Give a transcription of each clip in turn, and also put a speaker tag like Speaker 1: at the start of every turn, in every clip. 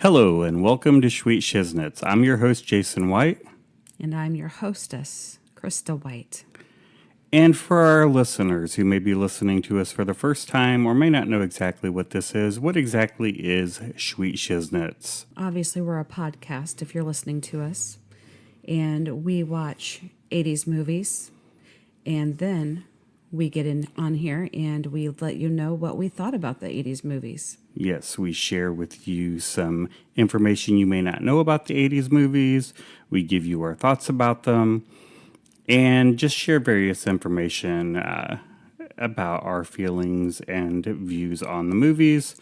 Speaker 1: Hello and welcome to Schweet Shiznitz. I'm your host, Jason White.
Speaker 2: And I'm your hostess, Krista White.
Speaker 1: And for our listeners who may be listening to us for the first time or may not know exactly what this is, what exactly is Schweet Shiznitz?
Speaker 2: Obviously, we're a podcast if you're listening to us. And we watch 80s movies. And then we get in on here and we let you know what we thought about the 80s movies.
Speaker 1: Yes, we share with you some information you may not know about the 80s movies. We give you our thoughts about them and just share various information about our feelings and views on the movies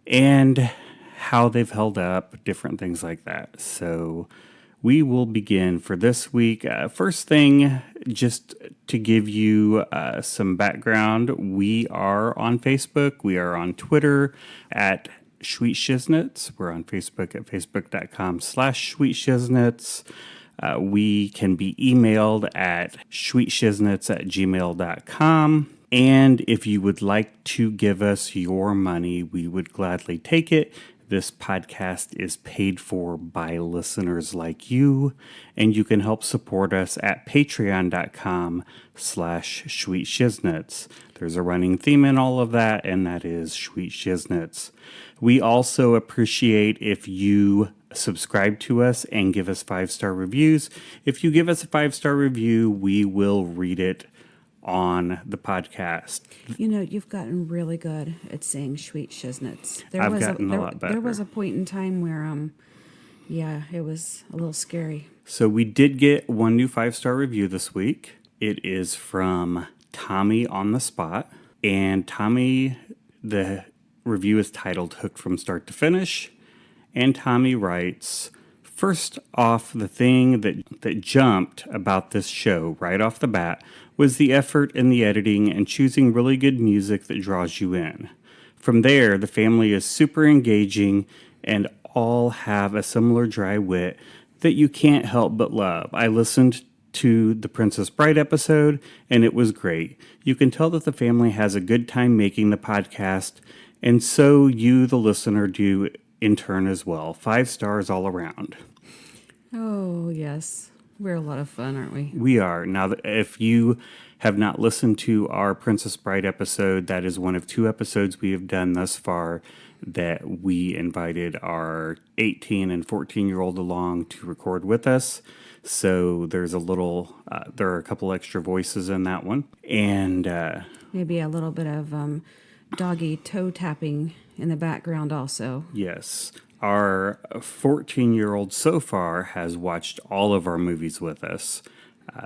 Speaker 1: and how they've held up, different things like that. So we will begin for this week. First thing, just to give you some background, we are on Facebook. We are on Twitter at Schweet Shiznitz. We're on Facebook at facebook.com/Schweet Shiznitz. We can be emailed at schweetshiznitz@gmail.com. And if you would like to give us your money, we would gladly take it. This podcast is paid for by listeners like you, and you can help support us at patreon.com/Schweet Shiznitz. There's a running theme in all of that, and that is Schweet Shiznitz. We also appreciate if you subscribe to us and give us 5-star reviews. If you give us a 5-star review, we will read it on the podcast.
Speaker 2: You know, you've gotten really good at saying Schweet Shiznitz.
Speaker 1: I've gotten a lot better.
Speaker 2: There was a point in time where, it was a little scary.
Speaker 1: So we did get one new 5-star review this week. It is from Tommy on the Spot. And Tommy, the review is titled Hooked from Start to Finish. And Tommy writes, first off, the thing that jumped about this show right off the bat was the effort in the editing and choosing really good music that draws you in. From there, the family is super engaging and all have a similar dry wit that you can't help but love. I listened to the Princess Bride episode and it was great. You can tell that the family has a good time making the podcast, and so you, the listener, do in turn as well. 5 stars all around.
Speaker 2: Oh, yes. We're a lot of fun, aren't we?
Speaker 1: We are. Now, if you have not listened to our Princess Bride episode, that is one of 2 episodes we have done thus far that we invited our 18 and 14-year-old along to record with us. So there's there are a couple extra voices in that one. And
Speaker 2: maybe a little bit of doggy toe tapping in the background also.
Speaker 1: Yes. Our 14-year-old so far has watched all of our movies with us,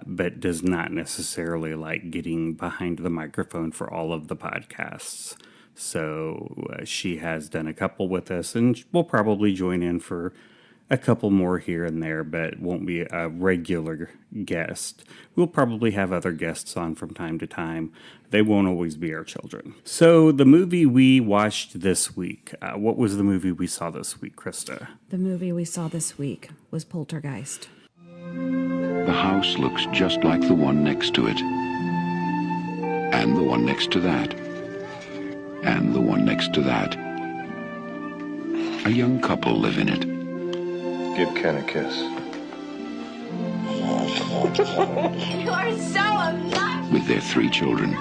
Speaker 1: but does not necessarily like getting behind the microphone for all of the podcasts. So she has done a couple with us, and we'll probably join in for a couple more here and there, but won't be a regular guest. We'll probably have other guests on from time to time. They won't always be our children. So the movie we watched this week, what was the movie we saw this week, Krista?
Speaker 2: The movie we saw this week was Poltergeist.
Speaker 3: The house looks just like the one next to it. And the one next to that. And the one next to that. A young couple live in it.
Speaker 4: Give Ken a kiss.
Speaker 5: You are so obnoxious.
Speaker 3: With their 3 children.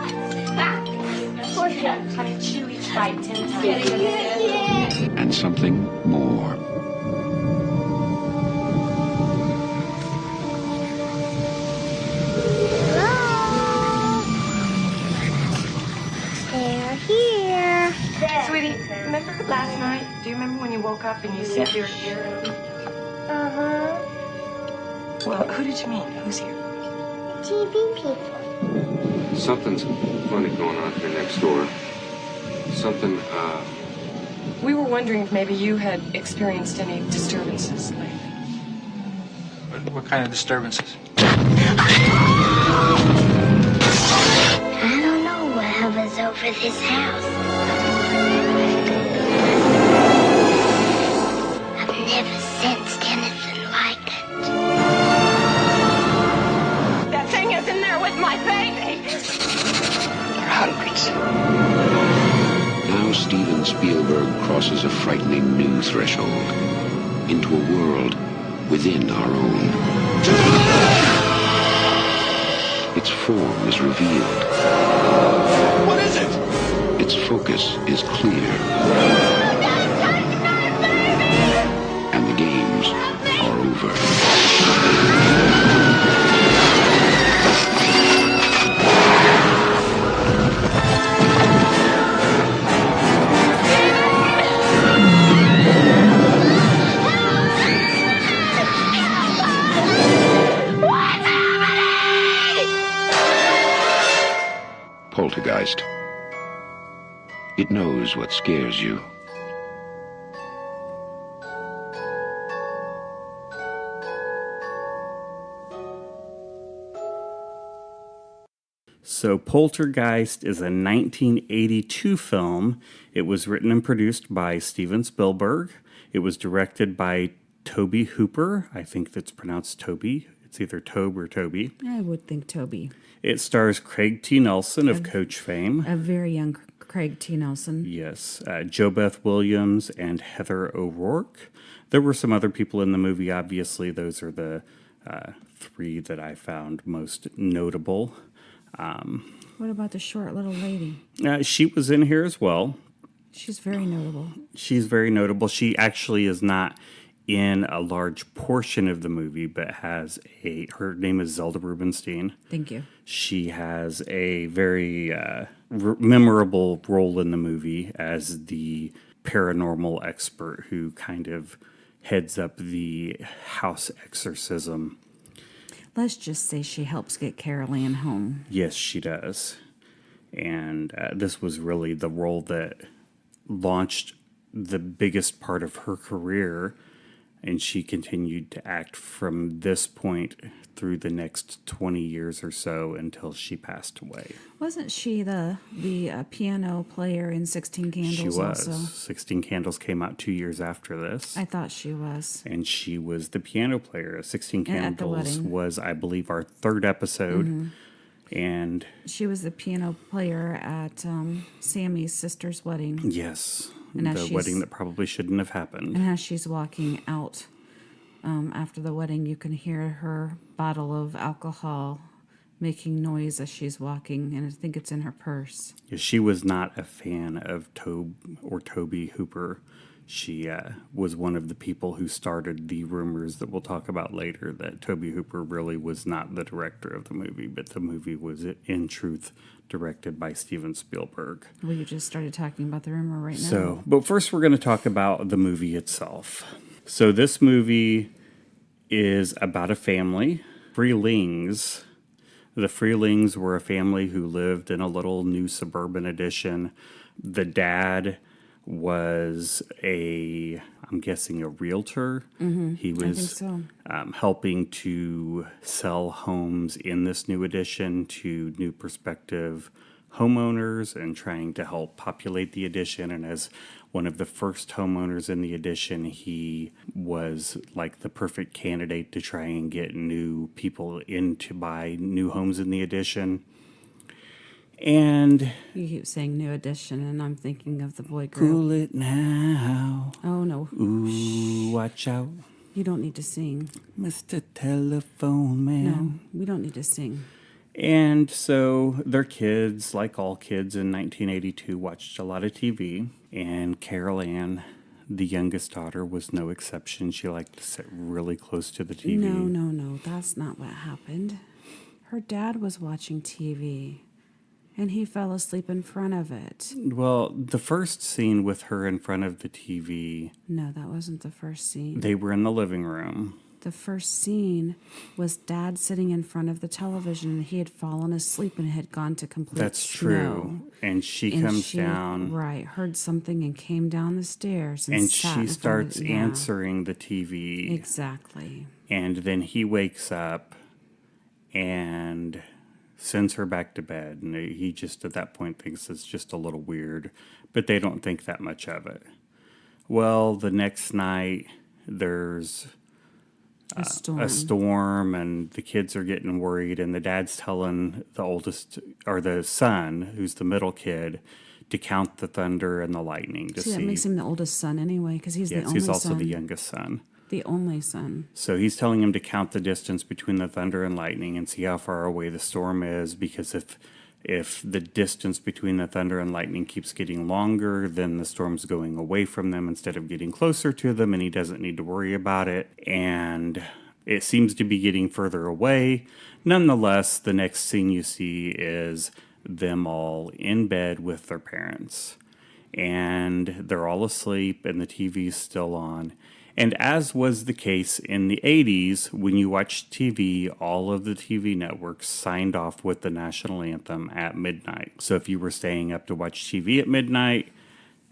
Speaker 5: Poor Ken. Honey, Chewy tried 10 times.
Speaker 3: And something more.
Speaker 5: They're here.
Speaker 6: Sweetie, remember last night? Do you remember when you woke up and you said you were here?
Speaker 5: Uh-huh.
Speaker 6: Well, who did you mean? Who's here?
Speaker 5: TV people.
Speaker 4: Something's funny going on here next door. Something,
Speaker 6: We were wondering if maybe you had experienced any disturbances lately.
Speaker 7: What kind of disturbances?
Speaker 5: I don't know what hovers over this house. I've never sensed anything like it.
Speaker 6: That thing is in there with my baby!
Speaker 7: They're hundreds.
Speaker 3: Now Steven Spielberg crosses a frightening new threshold into a world within our own. Its form is revealed.
Speaker 8: What is it?
Speaker 3: Its focus is clear. And the games are over. Poltergeist. It knows what scares you.
Speaker 1: So Poltergeist is a 1982 film. It was written and produced by Steven Spielberg. It was directed by Tobe Hooper. I think that's pronounced Toby. It's either Tobe or Toby.
Speaker 2: I would think Toby.
Speaker 1: It stars Craig T. Nelson of Coach fame.
Speaker 2: A very young Craig T. Nelson.
Speaker 1: Yes. Jo Beth Williams and Heather O'Rourke. There were some other people in the movie, obviously. Those are the three that I found most notable.
Speaker 2: What about the short little lady?
Speaker 1: She was in here as well.
Speaker 2: She's very notable.
Speaker 1: She's very notable. She actually is not in a large portion of the movie, but her name is Zelda Rubinstein.
Speaker 2: Thank you.
Speaker 1: She has a very memorable role in the movie as the paranormal expert who kind of heads up the house exorcism.
Speaker 2: Let's just say she helps get Carol Ann home.
Speaker 1: Yes, she does. And this was really the role that launched the biggest part of her career. And she continued to act from this point through the next 20 years or so until she passed away.
Speaker 2: Wasn't she the piano player in 16 Candles?
Speaker 1: She was.
Speaker 2: Also?
Speaker 1: 16 Candles came out 2 years after this.
Speaker 2: I thought she was.
Speaker 1: And she was the piano player. 16
Speaker 2: At the
Speaker 1: Candles
Speaker 2: wedding.
Speaker 1: was, I believe, our third episode.
Speaker 2: Mm-hmm.
Speaker 1: And
Speaker 2: she was the piano player at Sammy's sister's wedding.
Speaker 1: yes,
Speaker 2: And
Speaker 1: the wedding that probably shouldn't have happened.
Speaker 2: And as she's walking out after the wedding, you can hear her bottle of alcohol making noise as she's walking, and I think it's in her purse.
Speaker 1: Yeah, she was not a fan of Tobe Hooper. She was one of the people who started the rumors that we'll talk about later that Tobe Hooper really was not the director of the movie, but the movie was in truth directed by Steven Spielberg.
Speaker 2: Well, you just started talking about the rumor right now.
Speaker 1: So, but first we're going to talk about the movie itself. So this movie is about a family, Freelings. The Freelings were a family who lived in a little new suburban addition. The dad was I'm guessing a realtor.
Speaker 2: Mm-hmm.
Speaker 1: He was
Speaker 2: I think so.
Speaker 1: Helping to sell homes in this new addition to new prospective homeowners and trying to help populate the addition. And as one of the first homeowners in the addition, he was like the perfect candidate to try and get new people in to buy new homes in the addition. And
Speaker 2: You keep saying new edition, and I'm thinking of the boy group.
Speaker 1: cool it now.
Speaker 2: Oh, no.
Speaker 1: Ooh, watch out,
Speaker 2: You don't need to sing.
Speaker 1: Mr. Telephone Man.
Speaker 2: No, we don't need to sing.
Speaker 1: And so their kids, like all kids in 1982, watched a lot of TV. And Carol Ann, the youngest daughter, was no exception. She liked to sit really close to the TV.
Speaker 2: No. That's not what happened. Her dad was watching TV, and he fell asleep in front of it.
Speaker 1: Well, the first scene with her in front of the TV,
Speaker 2: No, that wasn't the first scene.
Speaker 1: they were in the living room.
Speaker 2: The first scene was Dad sitting in front of the television, and he had fallen asleep and had gone to complete
Speaker 1: That's
Speaker 2: snow.
Speaker 1: true. And she comes down.
Speaker 2: Right, heard something and came down the stairs and
Speaker 1: And
Speaker 2: sat
Speaker 1: she
Speaker 2: in front
Speaker 1: starts
Speaker 2: of, yeah.
Speaker 1: answering the TV.
Speaker 2: Exactly.
Speaker 1: And then he wakes up and sends her back to bed. And he just at that point thinks it's just a little weird, but they don't think that much of it. Well, the next night there's a storm and the kids are getting worried, and the dad's telling the oldest, or the son, who's the middle kid, to count the thunder and the lightning to see.
Speaker 2: That makes him the oldest son anyway, because he's the
Speaker 1: Yes,
Speaker 2: only
Speaker 1: he's also
Speaker 2: son.
Speaker 1: the youngest son.
Speaker 2: The only son.
Speaker 1: So he's telling him to count the distance between the thunder and lightning and see how far away the storm is, because if the distance between the thunder and lightning keeps getting longer, then the storm's going away from them instead of getting closer to them, and he doesn't need to worry about it. And it seems to be getting further away. Nonetheless, the next scene you see is them all in bed with their parents. And they're all asleep, and the TV's still on. And as was the case in the 80s, when you watched TV, all of the TV networks signed off with the national anthem at midnight. So if you were staying up to watch TV at midnight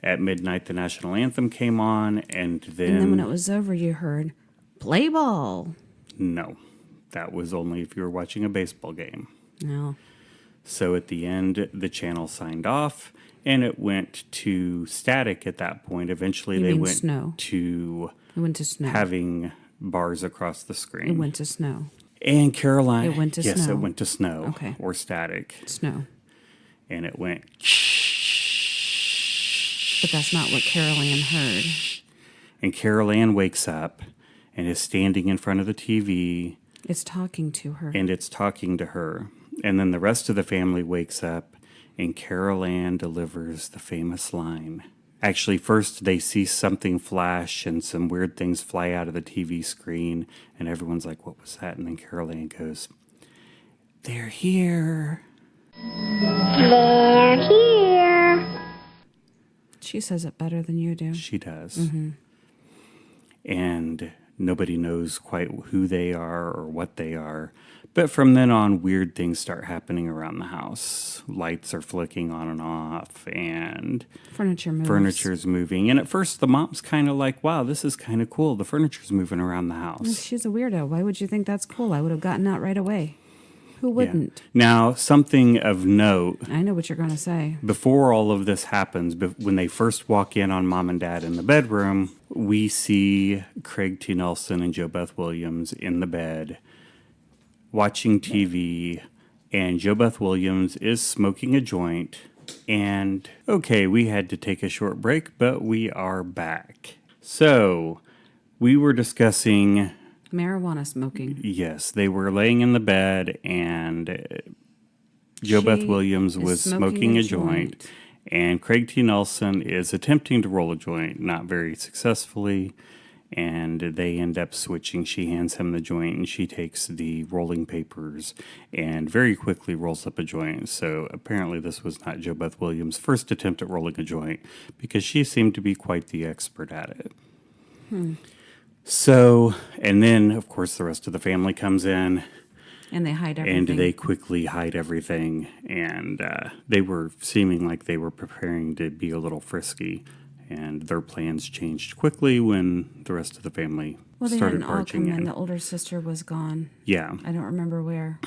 Speaker 1: the national anthem came on, and then
Speaker 2: when it was over, you heard, "Play ball."
Speaker 1: No, that was only if you were watching a baseball game.
Speaker 2: No.
Speaker 1: So at the end, the channel signed off, and it went to static at that point. Eventually,
Speaker 2: You
Speaker 1: they
Speaker 2: mean
Speaker 1: went
Speaker 2: snow.
Speaker 1: to
Speaker 2: It went to snow.
Speaker 1: having bars across the screen.
Speaker 2: It went to snow.
Speaker 1: And Caroline...
Speaker 2: It went to
Speaker 1: yes,
Speaker 2: snow.
Speaker 1: it went to snow.
Speaker 2: Okay.
Speaker 1: Or static.
Speaker 2: Snow.
Speaker 1: And it went...
Speaker 2: But that's not what Carol Ann heard.
Speaker 1: And Carol Ann wakes up and is standing in front of the TV,
Speaker 2: It's talking to her.
Speaker 1: and it's talking to her. And then the rest of the family wakes up, and Carol Ann delivers the famous line. Actually, first they see something flash and some weird things fly out of the TV screen, and everyone's like, what was that? And then Carol Ann goes, "They're here."
Speaker 5: They're here.
Speaker 2: She says it better than you do.
Speaker 1: She does. And nobody knows quite who they are or what they are. But from then on, weird things start happening around the house. Lights are flicking on and off, and
Speaker 2: Furniture moves.
Speaker 1: furniture's moving. And at first, the mom's kind of like, wow, this is kind of cool. The furniture's moving around the house.
Speaker 2: She's a weirdo. Why would you think that's cool? I would have gotten out right away. Who wouldn't?
Speaker 1: Yeah. Now, something of note,
Speaker 2: I know what you're going to say.
Speaker 1: before all of this happens, when they first walk in on Mom and Dad in the bedroom, we see Craig T. Nelson and Joe Beth Williams in the bed watching TV, and Joe Beth Williams is smoking a joint. And okay, we had to take a short break, but we are back. So we were discussing,
Speaker 2: Marijuana smoking.
Speaker 1: yes, they were laying in the bed, and Joe Beth
Speaker 2: She
Speaker 1: Williams
Speaker 2: is
Speaker 1: was
Speaker 2: smoking
Speaker 1: smoking
Speaker 2: a
Speaker 1: a joint,
Speaker 2: joint.
Speaker 1: and Craig T. Nelson is attempting to roll a joint, not very successfully, and they end up switching. She hands him the joint, and she takes the rolling papers and very quickly rolls up a joint. So apparently this was not Joe Beth Williams' first attempt at rolling a joint, because she seemed to be quite the expert at it. So, and then, of course, the rest of the family comes in,
Speaker 2: And they hide everything.
Speaker 1: and they quickly hide everything, and they were seeming like they were preparing to be a little frisky, and their plans changed quickly when the rest of the family
Speaker 2: well, they
Speaker 1: started
Speaker 2: hadn't all
Speaker 1: barging
Speaker 2: come in.
Speaker 1: in.
Speaker 2: The older sister was gone.
Speaker 1: Yeah,
Speaker 2: I don't remember where.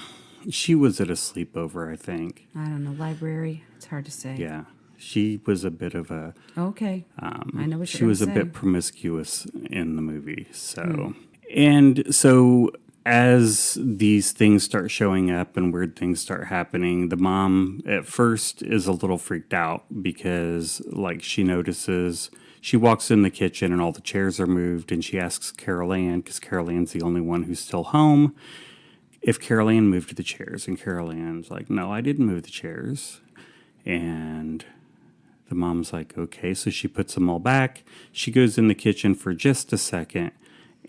Speaker 1: she was at a sleepover, I think.
Speaker 2: I don't know. Library. It's hard to say.
Speaker 1: Yeah, she was a bit of a...
Speaker 2: Okay. I know what
Speaker 1: she
Speaker 2: you're
Speaker 1: was a
Speaker 2: gonna say.
Speaker 1: bit promiscuous in the movie. So, and so as these things start showing up and weird things start happening, the mom at first is a little freaked out because, like, she notices, she walks in the kitchen and all the chairs are moved, and she asks Carol Ann, because Carol Ann's the only one who's still home, if Carol Ann moved the chairs. And Carol Ann's like, no, I didn't move the chairs. And the mom's like, okay, so she puts them all back. She goes in the kitchen for just a second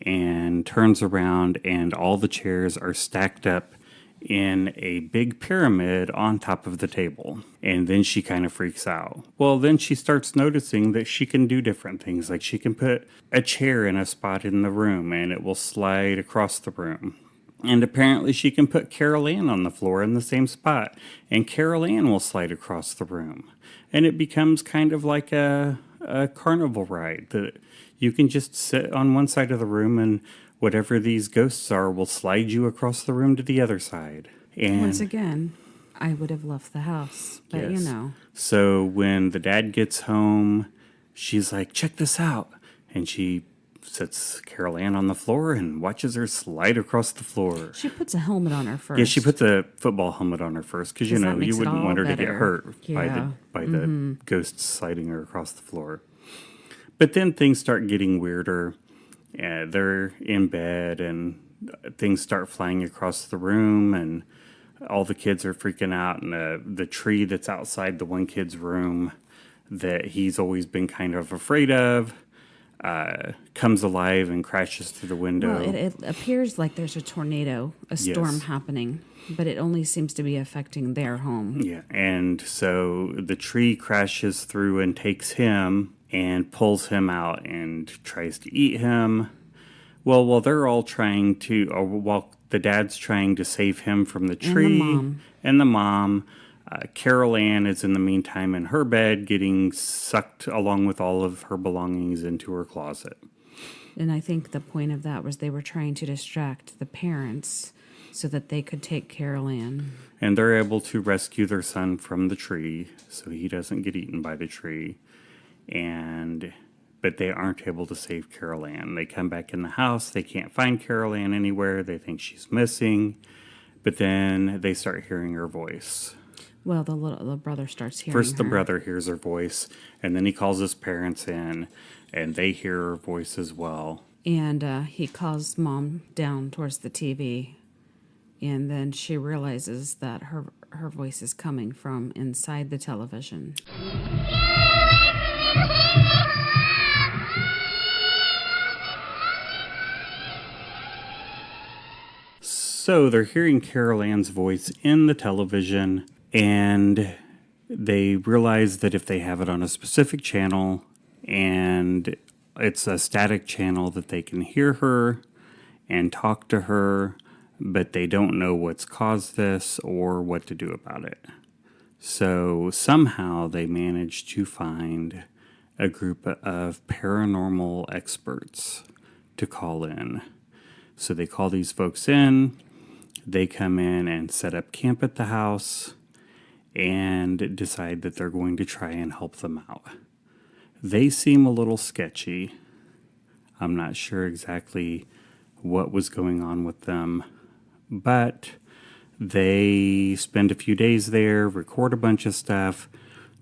Speaker 1: and turns around, and all the chairs are stacked up in a big pyramid on top of the table. And then she kind of freaks out. Well, then she starts noticing that she can do different things. Like, she can put a chair in a spot in the room, and it will slide across the room. And apparently she can put Carol Ann on the floor in the same spot, and Carol Ann will slide across the room. And it becomes kind of like a carnival ride that you can just sit on one side of the room, and whatever these ghosts are will slide you across the room to the other side. And
Speaker 2: Once again, I would have left the house. But you
Speaker 1: yes.
Speaker 2: know.
Speaker 1: So when the dad gets home, she's like, check this out. And she sits Carol Ann on the floor and watches her slide across the floor.
Speaker 2: She puts a helmet on her first.
Speaker 1: Yeah, she puts a football helmet on her first because, you
Speaker 2: 'Cause
Speaker 1: know,
Speaker 2: that makes
Speaker 1: you
Speaker 2: it
Speaker 1: wouldn't
Speaker 2: all
Speaker 1: want her to get
Speaker 2: better.
Speaker 1: hurt
Speaker 2: Yeah.
Speaker 1: by the ghost sliding her across the floor. But then things start getting weirder. They're in bed and things start flying across the room and all the kids are freaking out. And the tree that's outside the one kid's room that he's always been kind of afraid of comes alive and crashes through the window.
Speaker 2: Well, it appears like there's a tornado, a storm
Speaker 1: Yes.
Speaker 2: happening, but it only seems to be affecting their home.
Speaker 1: Yeah, and so the tree crashes through and takes him and pulls him out and tries to eat him. Well, while they're all trying to, or while the dad's trying to save him from the tree, and the mom, Carol Ann is in the meantime in her bed getting sucked along with all of her belongings into her closet.
Speaker 2: And I think the point of that was they were trying to distract the parents so that they could take Carol Ann.
Speaker 1: And they're able to rescue their son from the tree so he doesn't get eaten by the tree. But they aren't able to save Carol Ann. They come back in the house. They can't find Carol Ann anywhere. They think she's missing. But then they start hearing her voice.
Speaker 2: Well, the brother starts hearing
Speaker 1: First, the
Speaker 2: her.
Speaker 1: brother hears her voice, and then he calls his parents in, and they hear her voice as well.
Speaker 2: And he calls mom down towards the TV, and then she realizes that her voice is coming from inside the television.
Speaker 1: So they're hearing Carol Ann's voice in the television, and they realize that if they have it on a specific channel and it's a static channel, that they can hear her and talk to her, but they don't know what's caused this or what to do about it. So somehow they manage to find a group of paranormal experts to call in. So they call these folks in. They come in and set up camp at the house and decide that they're going to try and help them out. They seem a little sketchy. I'm not sure exactly what was going on with them, but they spend a few days there, record a bunch of stuff.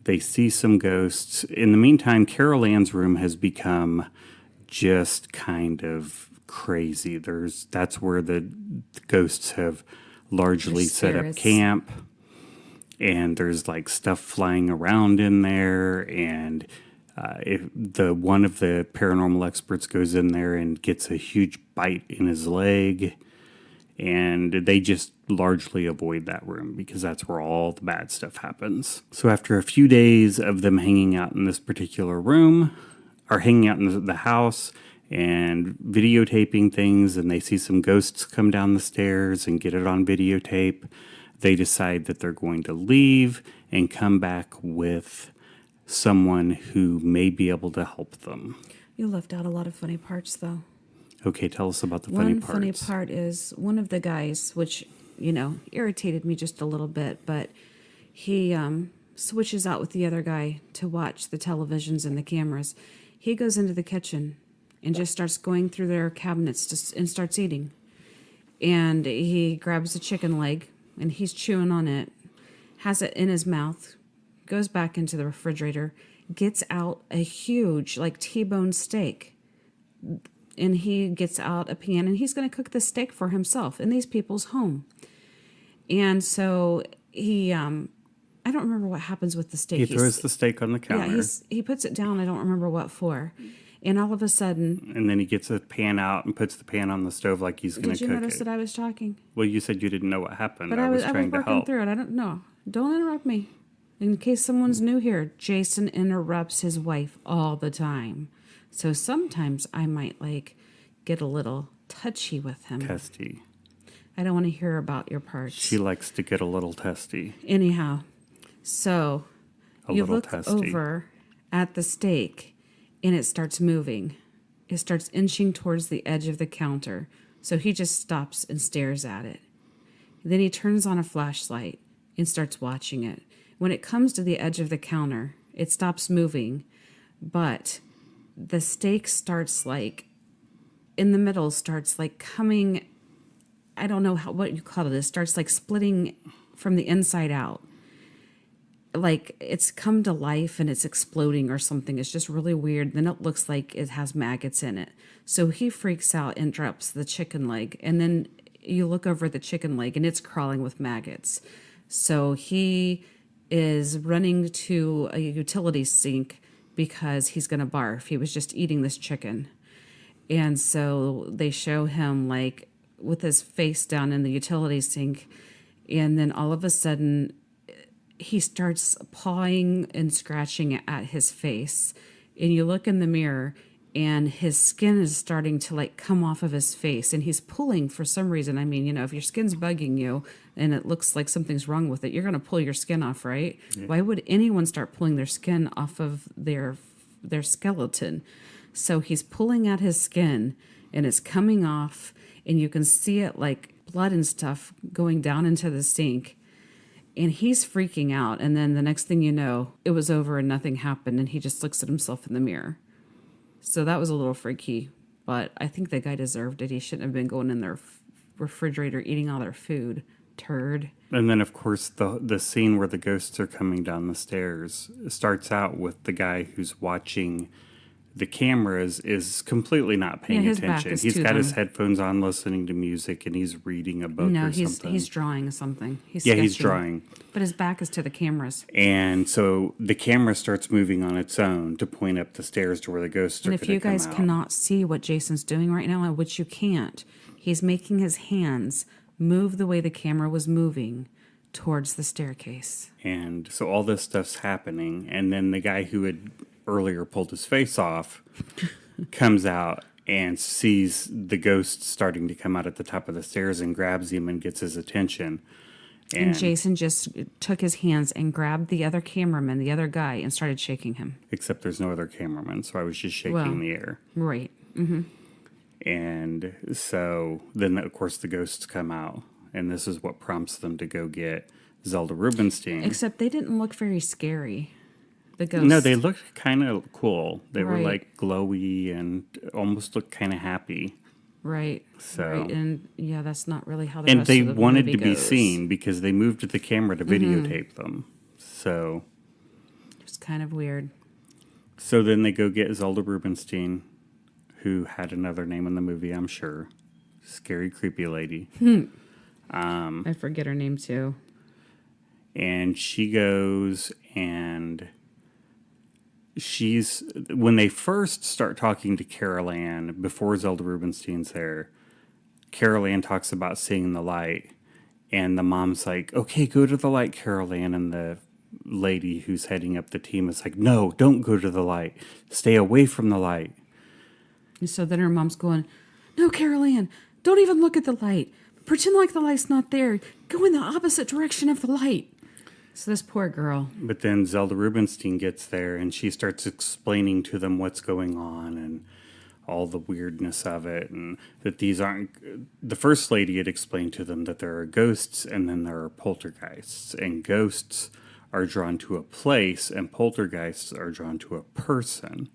Speaker 1: They see some ghosts. In the meantime, Carol Ann's room has become just kind of crazy. That's where the ghosts have largely set up camp, and there's like stuff flying around in there, and one of the paranormal experts goes in there and gets a huge bite in his leg, and they just largely avoid that room because that's where all the bad stuff happens. So after a few days of them hanging out in this particular room, or hanging out in the house and videotaping things, and they see some ghosts come down the stairs and get it on videotape, they decide that they're going to leave and come back with someone who may be able to help them.
Speaker 2: You left out a lot of funny parts, though.
Speaker 1: Okay, tell us about the funny parts.
Speaker 2: One funny part is one of the guys, which, irritated me just a little bit, but he switches out with the other guy to watch the televisions and the cameras. He goes into the kitchen and just starts going through their cabinets and starts eating. And he grabs a chicken leg, and he's chewing on it, has it in his mouth, goes back into the refrigerator, gets out a huge, like, T-bone steak. And he gets out a pan, and he's going to cook the steak for himself in these people's home. And so he, I don't remember what happens with the steak.
Speaker 1: He throws the steak on the counter.
Speaker 2: Yeah, he puts it down. I don't remember what for. And all of a sudden...
Speaker 1: And then he gets a pan out and puts the pan on the stove like he's going to cook it.
Speaker 2: Did you notice that I was talking?
Speaker 1: Well, you said you didn't know what happened.
Speaker 2: But I was
Speaker 1: trying to
Speaker 2: working
Speaker 1: help.
Speaker 2: through it. I don't know. Don't interrupt me. In case someone's new here, Jason interrupts his wife all the time. So sometimes I might, get a little touchy with him.
Speaker 1: Testy.
Speaker 2: I don't want to hear about your parts.
Speaker 1: She likes to get a little testy.
Speaker 2: Anyhow, so you look
Speaker 1: testy.
Speaker 2: over at the steak, and it starts moving. It starts inching towards the edge of the counter. So he just stops and stares at it. Then he turns on a flashlight and starts watching it. When it comes to the edge of the counter, it stops moving, but the steak starts in the middle starts like coming, I don't know what you call it. It starts like splitting from the inside out. Like it's come to life and it's exploding or something. It's just really weird. Then it looks like it has maggots in it. So he freaks out and drops the chicken leg. And then you look over the chicken leg and it's crawling with maggots. So he is running to a utility sink because he's going to barf. He was just eating this chicken. And so they show him like with his face down in the utility sink. And then all of a sudden, he starts pawing and scratching at his face. And you look in the mirror and his skin is starting to like come off of his face. And he's pulling for some reason. I mean, if your skin's bugging you and it looks like something's wrong with it, you're going to pull your skin off, right? Yeah. Why would anyone start pulling their skin off of their skeleton? So he's pulling at his skin and it's coming off. And you can see it like blood and stuff going down into the sink. And he's freaking out. And then the next thing you know, it was over and nothing happened. And he just looks at himself in the mirror. So that was a little freaky. But I think the guy deserved it. He shouldn't have been going in their refrigerator eating all their food. Turd.
Speaker 1: And then, of course, the scene where the ghosts are coming down the stairs starts out with the guy who's watching the cameras is completely not paying attention. He's got his headphones on listening to music and he's reading a book or something. No,
Speaker 2: he's drawing something. He's
Speaker 1: drawing.
Speaker 2: But his back is to the cameras.
Speaker 1: And so the camera starts moving on its own to point up the stairs to where the ghosts are going to come out.
Speaker 2: And if you guys cannot see what Jason's doing right now, which you can't, he's making his hands move the way the camera was moving towards the staircase.
Speaker 1: And so all this stuff's happening. And then the guy who had earlier pulled his face off comes out and sees the ghost starting to come out at the top of the stairs and grabs him and gets his attention.
Speaker 2: And Jason just took his hands and grabbed the other cameraman, the other guy, and started shaking him.
Speaker 1: Except there's no other cameraman, so I was just shaking the air.
Speaker 2: Right. Mm-hmm.
Speaker 1: And so then, of course, the ghosts come out, and this is what prompts them to go get Zelda Rubinstein.
Speaker 2: Except they didn't look very scary. The ghosts.
Speaker 1: No, they looked kind of cool. They were like glowy and almost looked kind of happy.
Speaker 2: Right.
Speaker 1: So,
Speaker 2: right. And yeah, that's not really how the
Speaker 1: and
Speaker 2: rest
Speaker 1: they
Speaker 2: of the
Speaker 1: wanted
Speaker 2: movie
Speaker 1: to be
Speaker 2: goes.
Speaker 1: seen because they moved the camera to videotape them. So
Speaker 2: it was kind of weird.
Speaker 1: So then they go get Zelda Rubinstein, who had another name in the movie, I'm sure. Scary, creepy lady.
Speaker 2: I forget her name too.
Speaker 1: And she goes and when they first start talking to Carol Ann, before Zelda Rubinstein's there, Carol Ann talks about seeing the light. And the mom's like, okay, go to the light, Carol Ann. And the lady who's heading up the team is like, no, don't go to the light. Stay away from the light.
Speaker 2: And so then her mom's going, no, Carol Ann, don't even look at the light. Pretend like the light's not there. Go in the opposite direction of the light. So this poor girl.
Speaker 1: But then Zelda Rubinstein gets there and she starts explaining to them what's going on and all the weirdness of it. And that these aren't... The first lady had explained to them that there are ghosts and then there are poltergeists. And ghosts are drawn to a place and poltergeists are drawn to a person.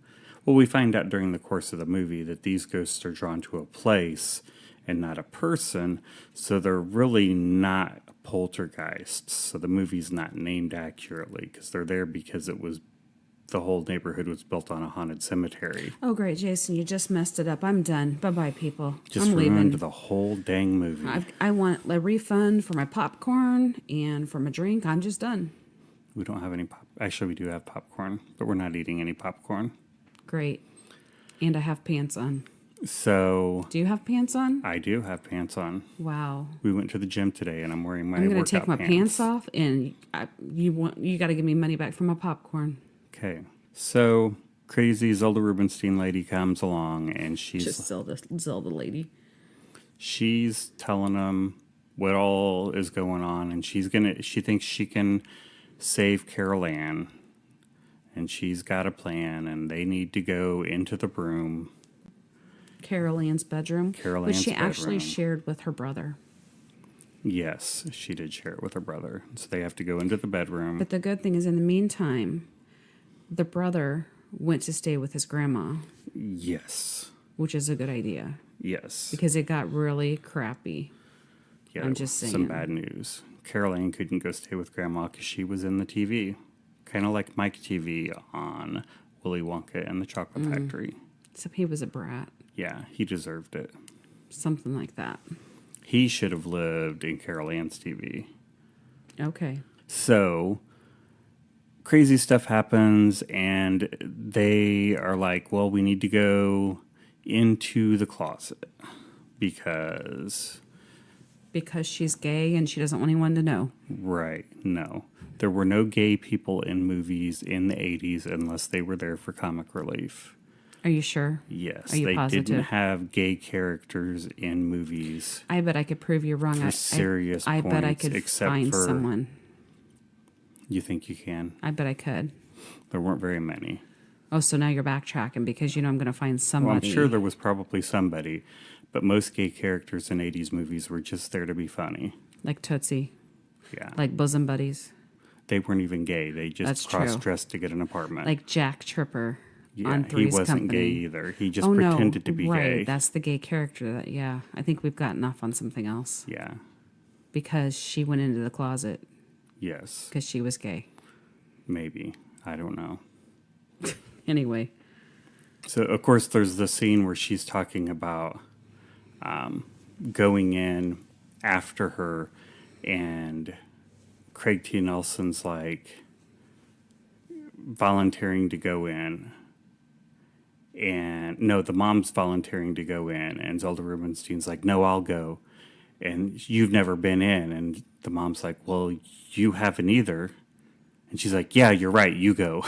Speaker 1: Well, we find out during the course of the movie that these ghosts are drawn to a place and not a person, so they're really not poltergeists. So the movie's not named accurately because they're there because the whole neighborhood was built on a haunted cemetery.
Speaker 2: Oh, great, Jason, you just messed it up. I'm done. Bye-bye, people.
Speaker 1: Just
Speaker 2: I'm
Speaker 1: ruined
Speaker 2: leaving.
Speaker 1: the whole dang movie.
Speaker 2: I want a refund for my popcorn and for my drink. I'm just done.
Speaker 1: We don't have any Actually, we do have popcorn, but we're not eating any popcorn.
Speaker 2: Great. And I have pants on.
Speaker 1: So...
Speaker 2: Do you have pants on?
Speaker 1: I do have pants on.
Speaker 2: Wow.
Speaker 1: We went to the gym today, and I'm wearing my
Speaker 2: I'm
Speaker 1: workout
Speaker 2: going to take my pants off, and you got to give me money back for my popcorn.
Speaker 1: Okay. So, crazy Zelda Rubinstein lady comes along, and she's...
Speaker 2: Just Zelda lady.
Speaker 1: She's telling them what all is going on, and she thinks she can save Carol Ann, and she's got a plan, and they need to go into the room...
Speaker 2: Carol Ann's bedroom, which she actually
Speaker 1: bedroom.
Speaker 2: shared with her brother.
Speaker 1: Yes, she did share it with her brother. So they have to go into the bedroom.
Speaker 2: But the good thing is, in the meantime, the brother went to stay with his grandma.
Speaker 1: Yes.
Speaker 2: Which is a good idea.
Speaker 1: Yes.
Speaker 2: Because it got really crappy.
Speaker 1: Yeah,
Speaker 2: I'm just saying.
Speaker 1: some bad news. Carol Ann couldn't go stay with Grandma because she was in the TV. Kind of like Mike TV on Willy Wonka and the Chocolate Factory.
Speaker 2: Except he was a brat.
Speaker 1: Yeah, he deserved it.
Speaker 2: Something like that.
Speaker 1: He should have lived in Carol Ann's TV.
Speaker 2: Okay.
Speaker 1: So, crazy stuff happens, and they are like, well, we need to go into the closet because
Speaker 2: she's gay and she doesn't want anyone to know.
Speaker 1: Right, no. There were no gay people in movies in the 80s unless they were there for comic relief.
Speaker 2: Are you sure?
Speaker 1: Yes,
Speaker 2: Are you
Speaker 1: they
Speaker 2: positive?
Speaker 1: didn't have gay characters in movies.
Speaker 2: I bet I could prove you wrong.
Speaker 1: For serious
Speaker 2: I bet I
Speaker 1: points,
Speaker 2: could
Speaker 1: except
Speaker 2: find
Speaker 1: for-
Speaker 2: someone.
Speaker 1: You think you can?
Speaker 2: I bet I could.
Speaker 1: There weren't very many.
Speaker 2: Oh, so now you're backtracking because you know I'm going to find
Speaker 1: Well,
Speaker 2: somebody.
Speaker 1: I'm sure there was probably somebody, but most gay characters in 80s movies were just there to be funny.
Speaker 2: Like Tootsie.
Speaker 1: Yeah.
Speaker 2: Like bosom buddies.
Speaker 1: They weren't even gay. They
Speaker 2: That's
Speaker 1: just
Speaker 2: true.
Speaker 1: cross-dressed to get an apartment.
Speaker 2: Like Jack Tripper
Speaker 1: yeah,
Speaker 2: on
Speaker 1: he
Speaker 2: Three's
Speaker 1: wasn't
Speaker 2: Company.
Speaker 1: gay either. He just
Speaker 2: Oh,
Speaker 1: pretended to be
Speaker 2: right.
Speaker 1: gay.
Speaker 2: That's the gay character. That yeah. I think we've gotten off on something else.
Speaker 1: Yeah.
Speaker 2: Because she went into the closet
Speaker 1: Yes.
Speaker 2: because she was gay.
Speaker 1: Maybe. I don't know.
Speaker 2: Anyway.
Speaker 1: So, of course, there's the scene where she's talking about going in after her, and Craig T. Nelson's like volunteering to go in. And no, the mom's volunteering to go in, and Zelda Rubinstein's like, no, I'll go. And you've never been in. And the mom's like, well, you haven't either. And she's like, yeah, you're right, you go.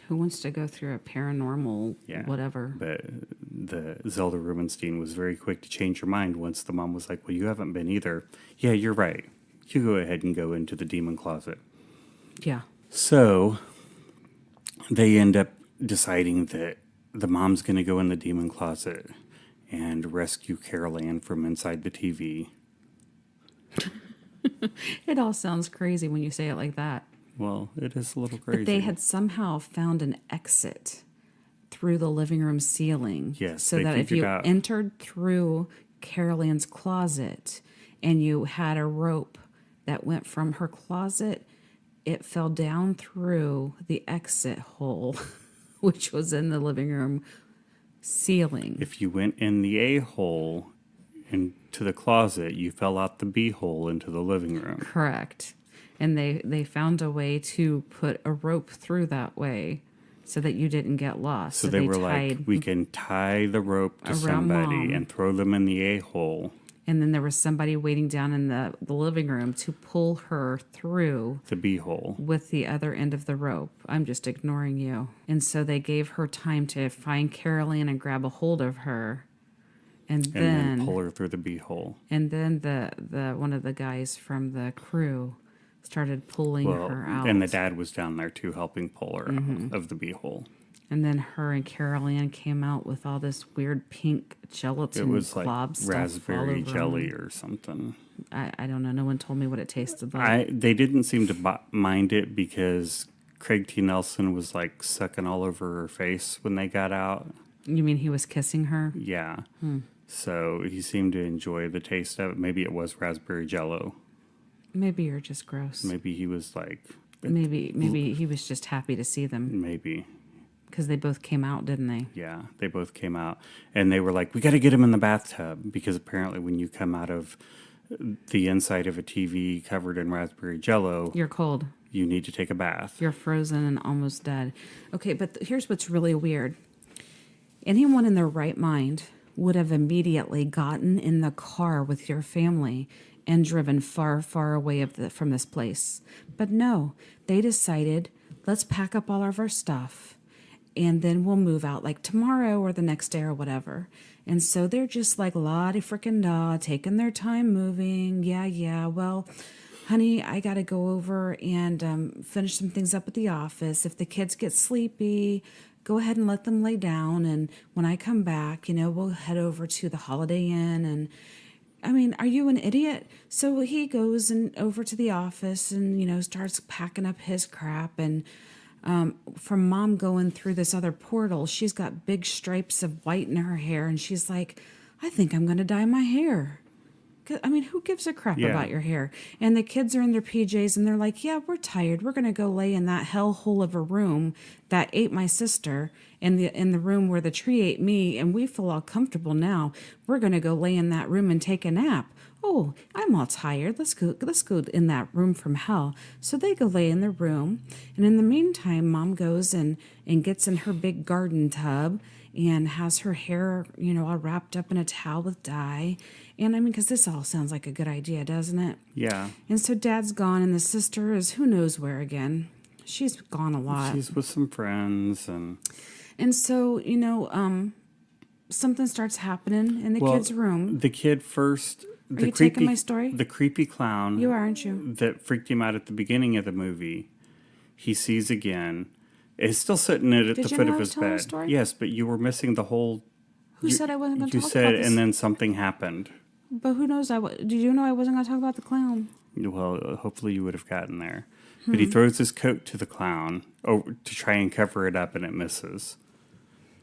Speaker 2: Who wants to go through a paranormal whatever?
Speaker 1: But the Zelda Rubinstein was very quick to change her mind once the mom was like, well, you haven't been either. Yeah, you're right. You go ahead and go into the demon closet.
Speaker 2: Yeah.
Speaker 1: So they end up deciding that the mom's going to go in the demon closet and rescue Carol Ann from inside the TV.
Speaker 2: It all sounds crazy when you say it like that.
Speaker 1: Well, it is a little crazy.
Speaker 2: But they had somehow found an exit through the living room ceiling.
Speaker 1: Yes,
Speaker 2: So
Speaker 1: they
Speaker 2: that if
Speaker 1: figured
Speaker 2: you
Speaker 1: out-
Speaker 2: entered through Carol Ann's closet and you had a rope that went from her closet, it fell down through the exit hole, which was in the living room ceiling.
Speaker 1: If you went in the A hole into the closet, you fell out the B hole into the living room.
Speaker 2: Correct. And they found a way to put a rope through that way so that you didn't get lost.
Speaker 1: So they were like, we can tie the rope to
Speaker 2: around
Speaker 1: somebody
Speaker 2: Mom.
Speaker 1: and throw them in the A-hole,
Speaker 2: And then there was somebody waiting down in the living room to pull her through
Speaker 1: the B-hole.
Speaker 2: with the other end of the rope. I'm just ignoring you. And so they gave her time to find Carol Ann and grab a hold of her. And
Speaker 1: And
Speaker 2: then
Speaker 1: then pull her through the B-hole.
Speaker 2: and then the one of the guys from the crew started pulling
Speaker 1: Well,
Speaker 2: her out.
Speaker 1: and the dad was down there too, helping pull her
Speaker 2: Mm-hmm.
Speaker 1: out of the B-hole.
Speaker 2: And then her and Carol Ann came out with all this weird pink gelatin
Speaker 1: It was like
Speaker 2: glob stuff all
Speaker 1: raspberry
Speaker 2: over
Speaker 1: jelly
Speaker 2: them.
Speaker 1: or something.
Speaker 2: I don't know. No one told me what it tasted like.
Speaker 1: They didn't seem to mind it because Craig T. Nelson was like sucking all over her face when they got out.
Speaker 2: You mean he was kissing her?
Speaker 1: Yeah. So he seemed to enjoy the taste of it. Maybe it was raspberry jello.
Speaker 2: Maybe you're just gross.
Speaker 1: Maybe he was like,
Speaker 2: Maybe he was just happy to see them
Speaker 1: maybe.
Speaker 2: because they both came out, didn't they?
Speaker 1: Yeah, they both came out. And they were like, we got to get him in the bathtub. Because apparently when you come out of the inside of a TV covered in raspberry jello,
Speaker 2: You're cold.
Speaker 1: you need to take a bath.
Speaker 2: You're frozen and almost dead. Okay, but here's what's really weird. Anyone in their right mind would have immediately gotten in the car with your family and driven far, far away from this place. But no, they decided, let's pack up all of our stuff and then we'll move out like tomorrow or the next day or whatever. And so they're just like la-di frickin' da, taking their time moving. Yeah, well, honey, I got to go over and finish some things up at the office. If the kids get sleepy, go ahead and let them lay down. And when I come back, we'll head over to the Holiday Inn. And I mean, are you an idiot? So he goes over to the office and, starts packing up his crap. And from Mom going through this other portal. She's got big stripes of white in her hair, and she's like, I think I'm going to dye my hair. I mean, who gives a crap about your hair? And the kids are in their PJs, and they're like, yeah, we're tired. We're going to go lay in that hellhole of a room that ate my sister, in the room where the tree ate me, and we feel all comfortable now. We're going to go lay in that room and take a nap. Oh, I'm all tired. Let's go in that room from hell. So they go lay in the room. And in the meantime, Mom goes and gets in her big garden tub and has her hair, all wrapped up in a towel with dye. And I mean, because this all sounds like a good idea, doesn't it?
Speaker 1: Yeah.
Speaker 2: And so Dad's gone, and the sister is who knows where again. She's gone a lot.
Speaker 1: She's with some friends.
Speaker 2: And so, something starts happening in the kid's room.
Speaker 1: The kid first...
Speaker 2: Are you taking my story?
Speaker 1: The creepy clown...
Speaker 2: You are, aren't you?
Speaker 1: ...that freaked him out at the beginning of the movie, he sees again. Is still sitting at the foot of his bed.
Speaker 2: Story?
Speaker 1: Yes, but you were missing the whole...
Speaker 2: Who said I wasn't going to talk about
Speaker 1: You
Speaker 2: this?
Speaker 1: said, and then something happened.
Speaker 2: But who knows? Did you know I wasn't going to talk about the clown?
Speaker 1: Well, hopefully you would have gotten there. But he throws his coat to the clown to try and cover it up, and it misses.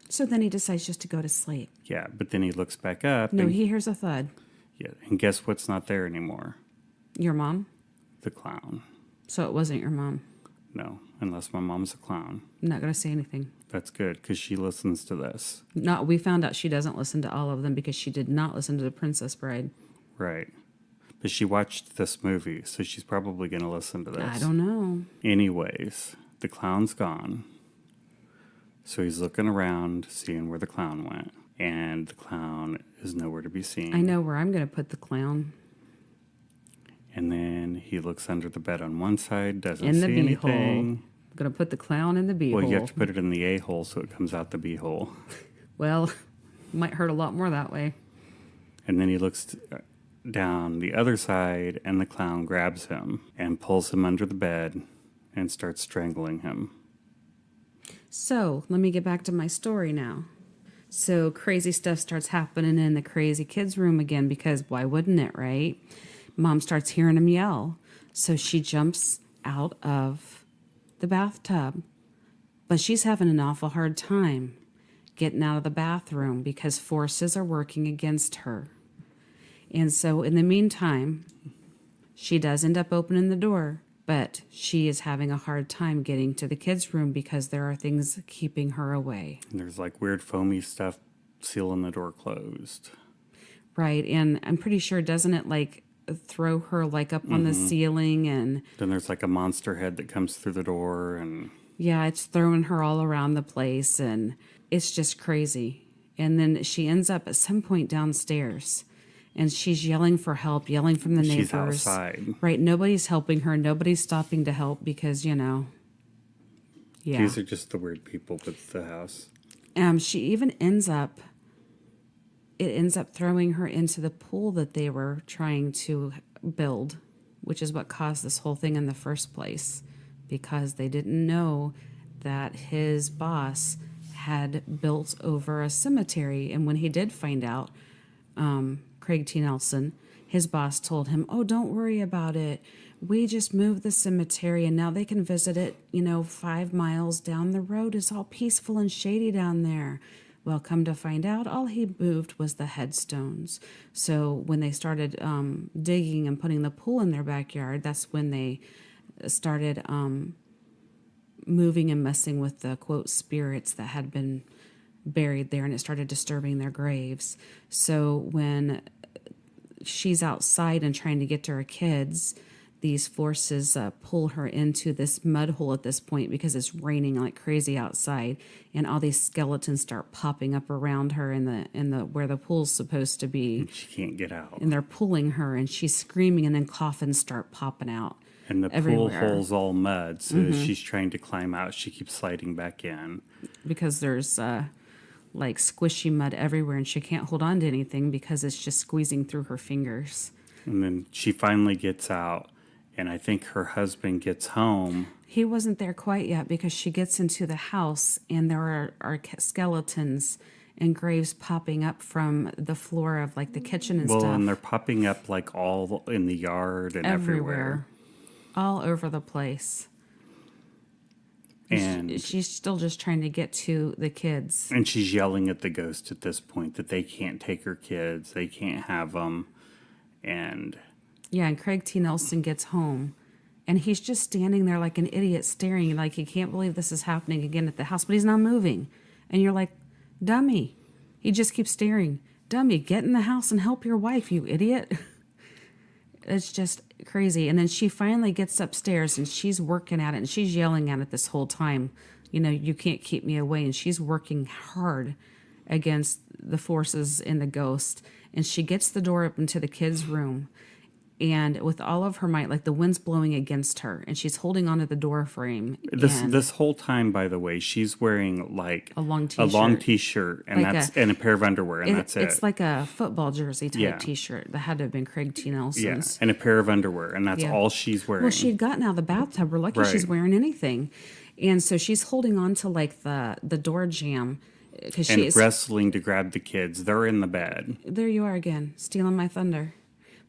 Speaker 2: So then he decides just to go to sleep.
Speaker 1: Yeah, but then he looks back up.
Speaker 2: No,
Speaker 1: and,
Speaker 2: he hears a thud.
Speaker 1: Yeah, and guess what's not there anymore?
Speaker 2: Your mom?
Speaker 1: The clown.
Speaker 2: So it wasn't your mom?
Speaker 1: No, unless my mom's a clown.
Speaker 2: I'm not going to say anything.
Speaker 1: That's good, because she listens to this.
Speaker 2: No, we found out she doesn't listen to all of them because she did not listen to The Princess Bride.
Speaker 1: Right. But she watched this movie, so she's probably going to listen to this.
Speaker 2: I don't know.
Speaker 1: Anyways, the clown's gone. So he's looking around, seeing where the clown went. And the clown is nowhere to be seen.
Speaker 2: I know where I'm going to put the clown.
Speaker 1: And then he looks under the bed on one side, doesn't
Speaker 2: in the
Speaker 1: see
Speaker 2: bee hole.
Speaker 1: anything.
Speaker 2: I'm going to put the clown in the bee hole.
Speaker 1: Well, you have to put it in the A-hole so it comes out the B-hole.
Speaker 2: Well, might hurt a lot more that way.
Speaker 1: And then he looks down the other side, and the clown grabs him and pulls him under the bed and starts strangling him.
Speaker 2: So, let me get back to my story now. So, crazy stuff starts happening in the crazy kid's room again, because why wouldn't it, right? Mom starts hearing him yell. So she jumps out of the bathtub. But she's having an awful hard time getting out of the bathroom because forces are working against her. And so in the meantime, she does end up opening the door, but she is having a hard time getting to the kids' room because there are things keeping her away.
Speaker 1: And there's like weird foamy stuff sealing the door closed.
Speaker 2: Right, and I'm pretty sure, doesn't it like throw her like up on the ceiling, and
Speaker 1: then there's like a monster head that comes through the door, and
Speaker 2: yeah, it's throwing her all around the place, and it's just crazy. And then she ends up at some point downstairs, and she's yelling for help, yelling from the neighbors.
Speaker 1: She's outside.
Speaker 2: Right, nobody's helping her, nobody's stopping to help because, yeah.
Speaker 1: These are just the weird people with the house.
Speaker 2: She even ends up throwing her into the pool that they were trying to build, which is what caused this whole thing in the first place, because they didn't know that his boss had built over a cemetery. And when he did find out, Craig T. Nelson, his boss, told him, oh, don't worry about it. We just moved the cemetery and now they can visit it, 5 miles down the road. It's all peaceful and shady down there. Well, come to find out, all he moved was the headstones. So when they started digging and putting the pool in their backyard, that's when they started moving and messing with the, quote, spirits that had been buried there, and it started disturbing their graves. So when she's outside and trying to get to her kids, these forces pull her into this mud hole at this point because it's raining like crazy outside, and all these skeletons start popping up around her in the where the pool's supposed to be.
Speaker 1: And she can't get out.
Speaker 2: And they're pulling her, and she's screaming, and then coffins start popping out.
Speaker 1: And the
Speaker 2: everywhere.
Speaker 1: pool hole's all mud, so as she's trying to climb out, she keeps sliding back in.
Speaker 2: Because there's like squishy mud everywhere, and she can't hold on to anything because it's just squeezing through her fingers.
Speaker 1: And then she finally gets out, and I think her husband gets home.
Speaker 2: He wasn't there quite yet because she gets into the house, and there are skeletons and graves popping up from the floor of like the kitchen and stuff.
Speaker 1: Well, and they're popping up like all in the yard and everywhere.
Speaker 2: All over the place. It's
Speaker 1: And
Speaker 2: she's still just trying to get to the kids.
Speaker 1: And she's yelling at the ghost at this point that they can't take her kids. They can't have them. And
Speaker 2: yeah, and Craig T. Nelson gets home, and he's just standing there like an idiot staring, like he can't believe this is happening again at the house, but he's not moving. And you're like, dummy. He just keeps staring. Dummy, get in the house and help your wife, you idiot. It's just crazy. And then she finally gets upstairs, and she's working at it, and she's yelling at it this whole time. You know, you can't keep me away. And she's working hard against the forces and the ghost. And she gets the door open to the kids' room. And with all of her might, like the wind's blowing against her, and she's holding onto the door frame.
Speaker 1: This whole time, by the way, she's wearing like
Speaker 2: a long
Speaker 1: t-shirt and
Speaker 2: like
Speaker 1: and a pair of underwear, and that's it.
Speaker 2: It's like a football jersey type t-shirt that had to have been Craig T. Nelson's.
Speaker 1: Yeah, and a pair of underwear, and that's all she's wearing.
Speaker 2: Well, she had gotten out of the bathtub. We're lucky she's wearing anything, and so she's holding on to like the door jamb because she's
Speaker 1: wrestling to grab the kids. They're in the bed.
Speaker 2: There you are again, stealing my thunder.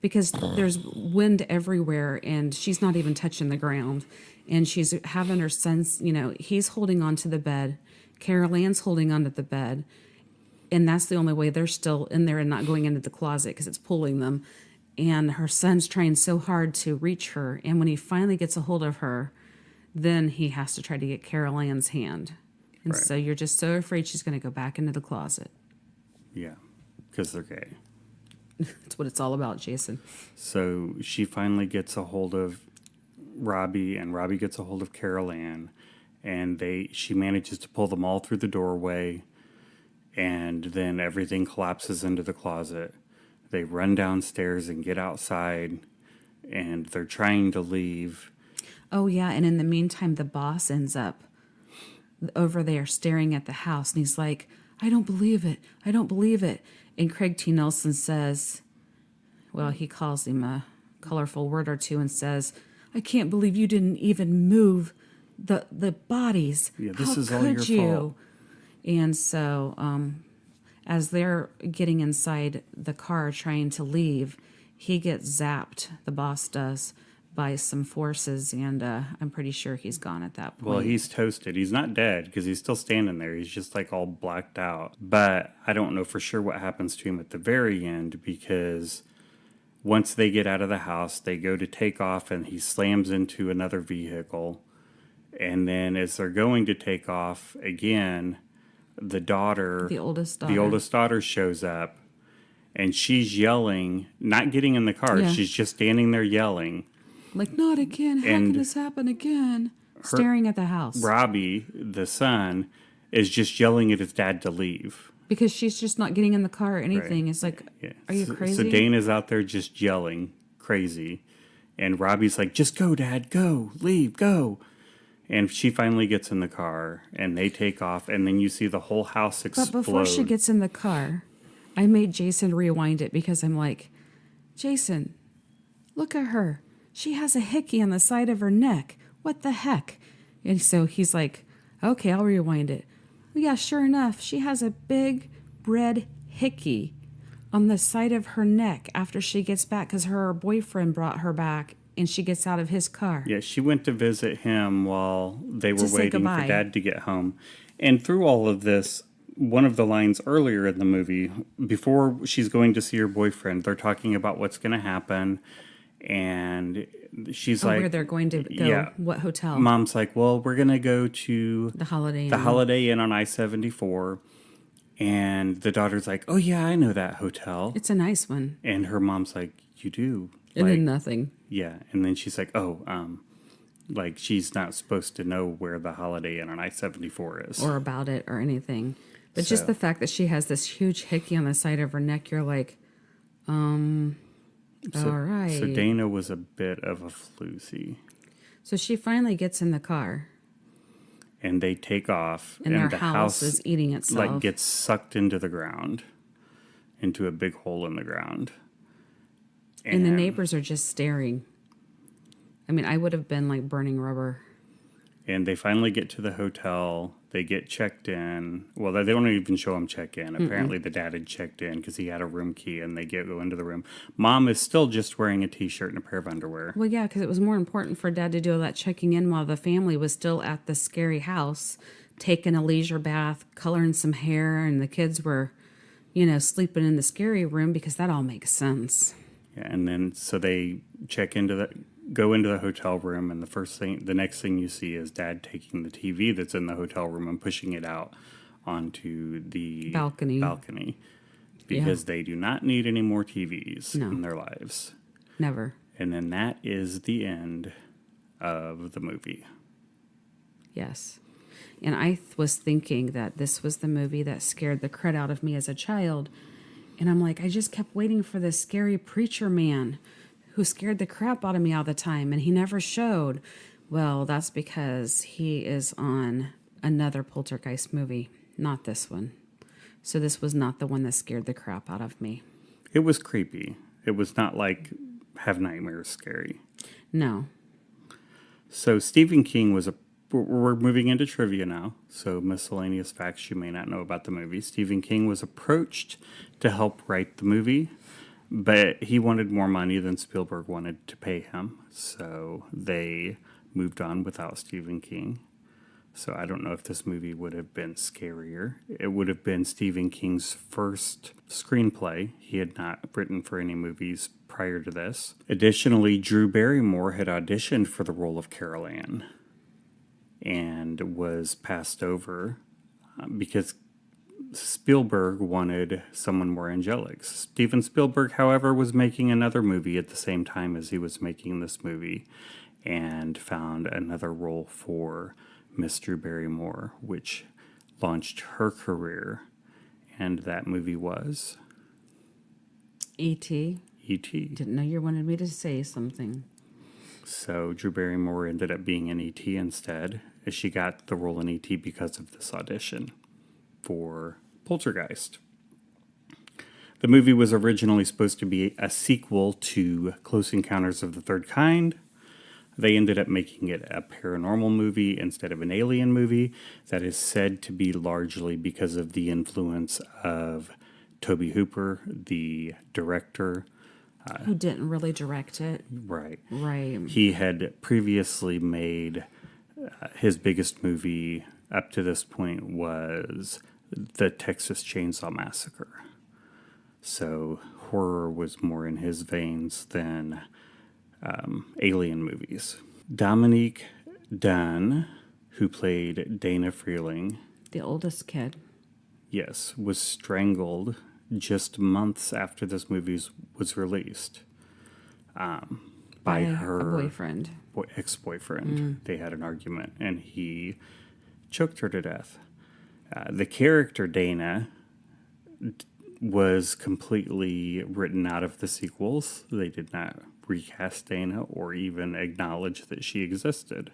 Speaker 2: Because there's wind everywhere, and she's not even touching the ground. And she's having her son's, you know, he's holding onto the bed. Carol Ann's holding onto the bed. And that's the only way they're still in there and not going into the closet because it's pulling them. And her son's trying so hard to reach her. And when he finally gets a hold of her, then he has to try to get Carol Ann's hand. And so you're just so afraid she's going to go back into the closet.
Speaker 1: Yeah, because they're gay.
Speaker 2: That's what it's all about, Jason.
Speaker 1: So she finally gets a hold of Robbie, and Robbie gets a hold of Carol Ann, and she manages to pull them all through the doorway, and then everything collapses into the closet. They run downstairs and get outside, and they're trying to leave.
Speaker 2: Oh, yeah, and in the meantime, the boss ends up over there staring at the house, and he's like, I don't believe it. I don't believe it. And Craig T. Nelson says, well, he calls him a colorful word or two and says, I can't believe you didn't even move the bodies.
Speaker 1: Yeah, this
Speaker 2: How
Speaker 1: is all
Speaker 2: could
Speaker 1: your
Speaker 2: you?
Speaker 1: fault.
Speaker 2: And so as they're getting inside the car trying to leave, he gets zapped, the boss does, by some forces, and I'm pretty sure he's gone at that point.
Speaker 1: Well, he's toasted. He's not dead because he's still standing there. He's just like all blacked out. But I don't know for sure what happens to him at the very end because once they get out of the house, they go to take off and he slams into another vehicle. And then as they're going to take off again, the oldest daughter shows up, and she's yelling, not getting in the car. Yeah. She's just standing there yelling.
Speaker 2: Like, not again. How can this happen again? Staring at the house.
Speaker 1: Robbie, the son, is just yelling at his dad to leave.
Speaker 2: Because she's just not getting in the car or anything. Right. It's like, are you crazy?
Speaker 1: So Dana's out there just yelling crazy. And Robbie's like, just go, Dad. Go. Leave. Go. And she finally gets in the car, and they take off. And then you see the whole house explode.
Speaker 2: But before she gets in the car, I made Jason rewind it because I'm like, Jason, look at her. She has a hickey on the side of her neck. What the heck? And so he's like, okay, I'll rewind it. Yeah, sure enough, she has a big red hickey on the side of her neck after she gets back because her boyfriend brought her back and she gets out of his car.
Speaker 1: Yeah, she went to visit him while they were waiting for Dad to get home. And through all of this, one of the lines earlier in the movie, before she's going to see her boyfriend, they're talking about what's going to happen. And she's like,
Speaker 2: where they're going to go, yeah. What hotel?
Speaker 1: Mom's like, well, we're going to go to
Speaker 2: the Holiday
Speaker 1: Inn on I-74. And the daughter's like, oh, yeah, I know that hotel.
Speaker 2: It's a nice one.
Speaker 1: And her mom's like, you do?
Speaker 2: And then nothing.
Speaker 1: Yeah. And then she's like, like she's not supposed to know where the Holiday Inn on I-74 is.
Speaker 2: Or about it or anything. But just the fact that she has this huge hickey on the side of her neck, you're like, all right.
Speaker 1: So Dana was a bit of a floozy.
Speaker 2: So she finally gets in the car.
Speaker 1: And they take off.
Speaker 2: And their house is eating itself.
Speaker 1: Like gets sucked into the ground. Into a big hole in the ground.
Speaker 2: And the neighbors are just staring. I mean, I would have been like burning rubber.
Speaker 1: And they finally get to the hotel. They get checked in. Well, they don't even show him check in. Apparently, the dad had checked in because he had a room key, and they go into the room. Mom is still just wearing a T-shirt and a pair of underwear.
Speaker 2: Well, yeah, because it was more important for Dad to do all that checking in while the family was still at the scary house, taking a leisure bath, coloring some hair, and the kids were, sleeping in the scary room because that all makes sense.
Speaker 1: Yeah, and then so they go into the hotel room, and the next thing you see is Dad taking the TV that's in the hotel room and pushing it out onto the balcony because they do not need any more TVs in their lives.
Speaker 2: Never.
Speaker 1: And then that is the end of the movie.
Speaker 2: Yes. And I was thinking that this was the movie that scared the crud out of me as a child. And I'm like, I just kept waiting for this scary preacher man who scared the crap out of me all the time, and he never showed. Well, that's because he is on another Poltergeist movie, not this one. So this was not the one that scared the crap out of me.
Speaker 1: It was creepy. It was not like Have Nightmares scary.
Speaker 2: No.
Speaker 1: So Stephen King we're moving into trivia now, so miscellaneous facts you may not know about the movie. Stephen King was approached to help write the movie, but he wanted more money than Spielberg wanted to pay him, so they moved on without Stephen King. So I don't know if this movie would have been scarier. It would have been Stephen King's first screenplay. He had not written for any movies prior to this. Additionally, Drew Barrymore had auditioned for the role of Carol Ann and was passed over because Spielberg wanted someone more angelic. Steven Spielberg, however, was making another movie at the same time as he was making this movie and found another role for Miss Drew Barrymore, which launched her career. And that movie was
Speaker 2: E.T.
Speaker 1: E.T.
Speaker 2: Didn't know you wanted me to say something.
Speaker 1: So Drew Barrymore ended up being in E.T. instead, as she got the role in E.T. because of this audition for Poltergeist. The movie was originally supposed to be a sequel to Close Encounters of the Third Kind. They ended up making it a paranormal movie instead of an alien movie. That is said to be largely because of the influence of Tobe Hooper, the director.
Speaker 2: Who didn't really direct it.
Speaker 1: Right.
Speaker 2: Right.
Speaker 1: He had previously made his biggest movie up to this point was the Texas Chainsaw Massacre. So horror was more in his veins than alien movies. Dominique Dunn, who played Dana Freeling,
Speaker 2: The oldest kid.
Speaker 1: yes, was strangled just months after this movie was released by her
Speaker 2: boyfriend.
Speaker 1: Ex-boyfriend. They had an argument, and he choked her to death. The character Dana was completely written out of the sequels. They did not recast Dana or even acknowledge that she existed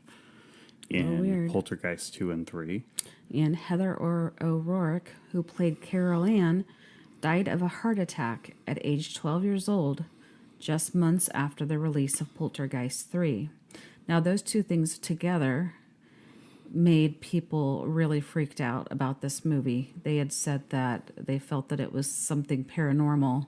Speaker 1: in Poltergeist 2 and 3.
Speaker 2: And Heather O'Rourke, who played Carol Ann, died of a heart attack at age 12 years old, just months after the release of Poltergeist 3. Now, those two things together made people really freaked out about this movie. They had said that they felt that it was something paranormal,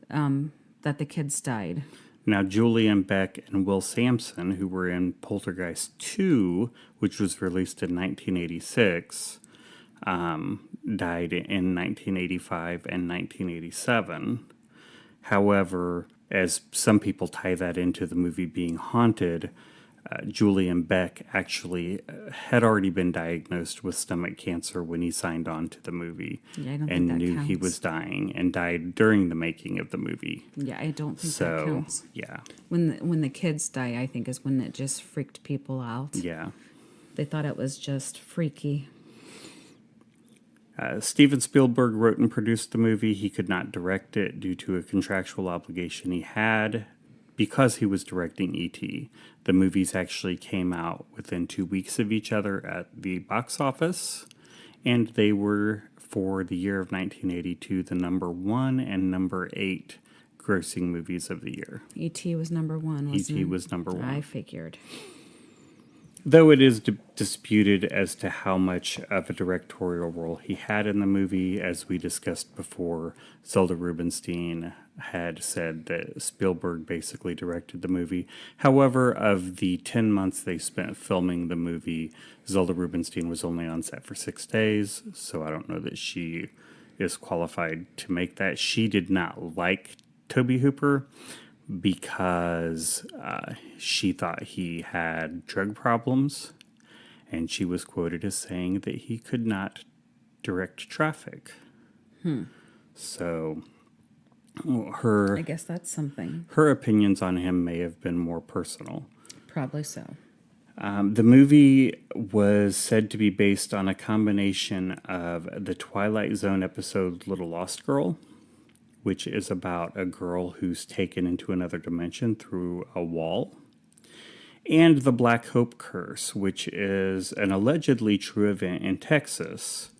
Speaker 2: that the kids died.
Speaker 1: Now, Julian Beck and Will Sampson, who were in Poltergeist 2, which was released in 1986, died in 1985 and 1987. However, as some people tie that into the movie being haunted, Julian Beck actually had already been diagnosed with stomach cancer when he signed on to the movie and knew he was dying and died during the making of the movie.
Speaker 2: Yeah, I don't think that counts.
Speaker 1: Yeah.
Speaker 2: When the kids die, I think is when it just freaked people out.
Speaker 1: Yeah.
Speaker 2: They thought it was just freaky.
Speaker 1: Steven Spielberg wrote and produced the movie. He could not direct it due to a contractual obligation he had because he was directing E.T. The movies actually came out within 2 weeks of each other at the box office, and they were, for the year of 1982, the number 1 and number 8 grossing movies of the year.
Speaker 2: E.T. was number 1, wasn't it?
Speaker 1: E.T. was number 1.
Speaker 2: I figured.
Speaker 1: Though it is disputed as to how much of a directorial role he had in the movie, as we discussed before, Zelda Rubinstein had said that Spielberg basically directed the movie. However, of the 10 months they spent filming the movie, Zelda Rubinstein was only on set for 6 days, so I don't know that she is qualified to make that. She did not like Tobe Hooper because she thought he had drug problems, and she was quoted as saying that he could not direct traffic. So
Speaker 2: I guess that's something.
Speaker 1: her opinions on him may have been more personal.
Speaker 2: Probably so.
Speaker 1: The movie was said to be based on a combination of the Twilight Zone episode Little Lost Girl, which is about a girl who's taken into another dimension through a wall, and the Black Hope Curse, which is an allegedly true event in Texas,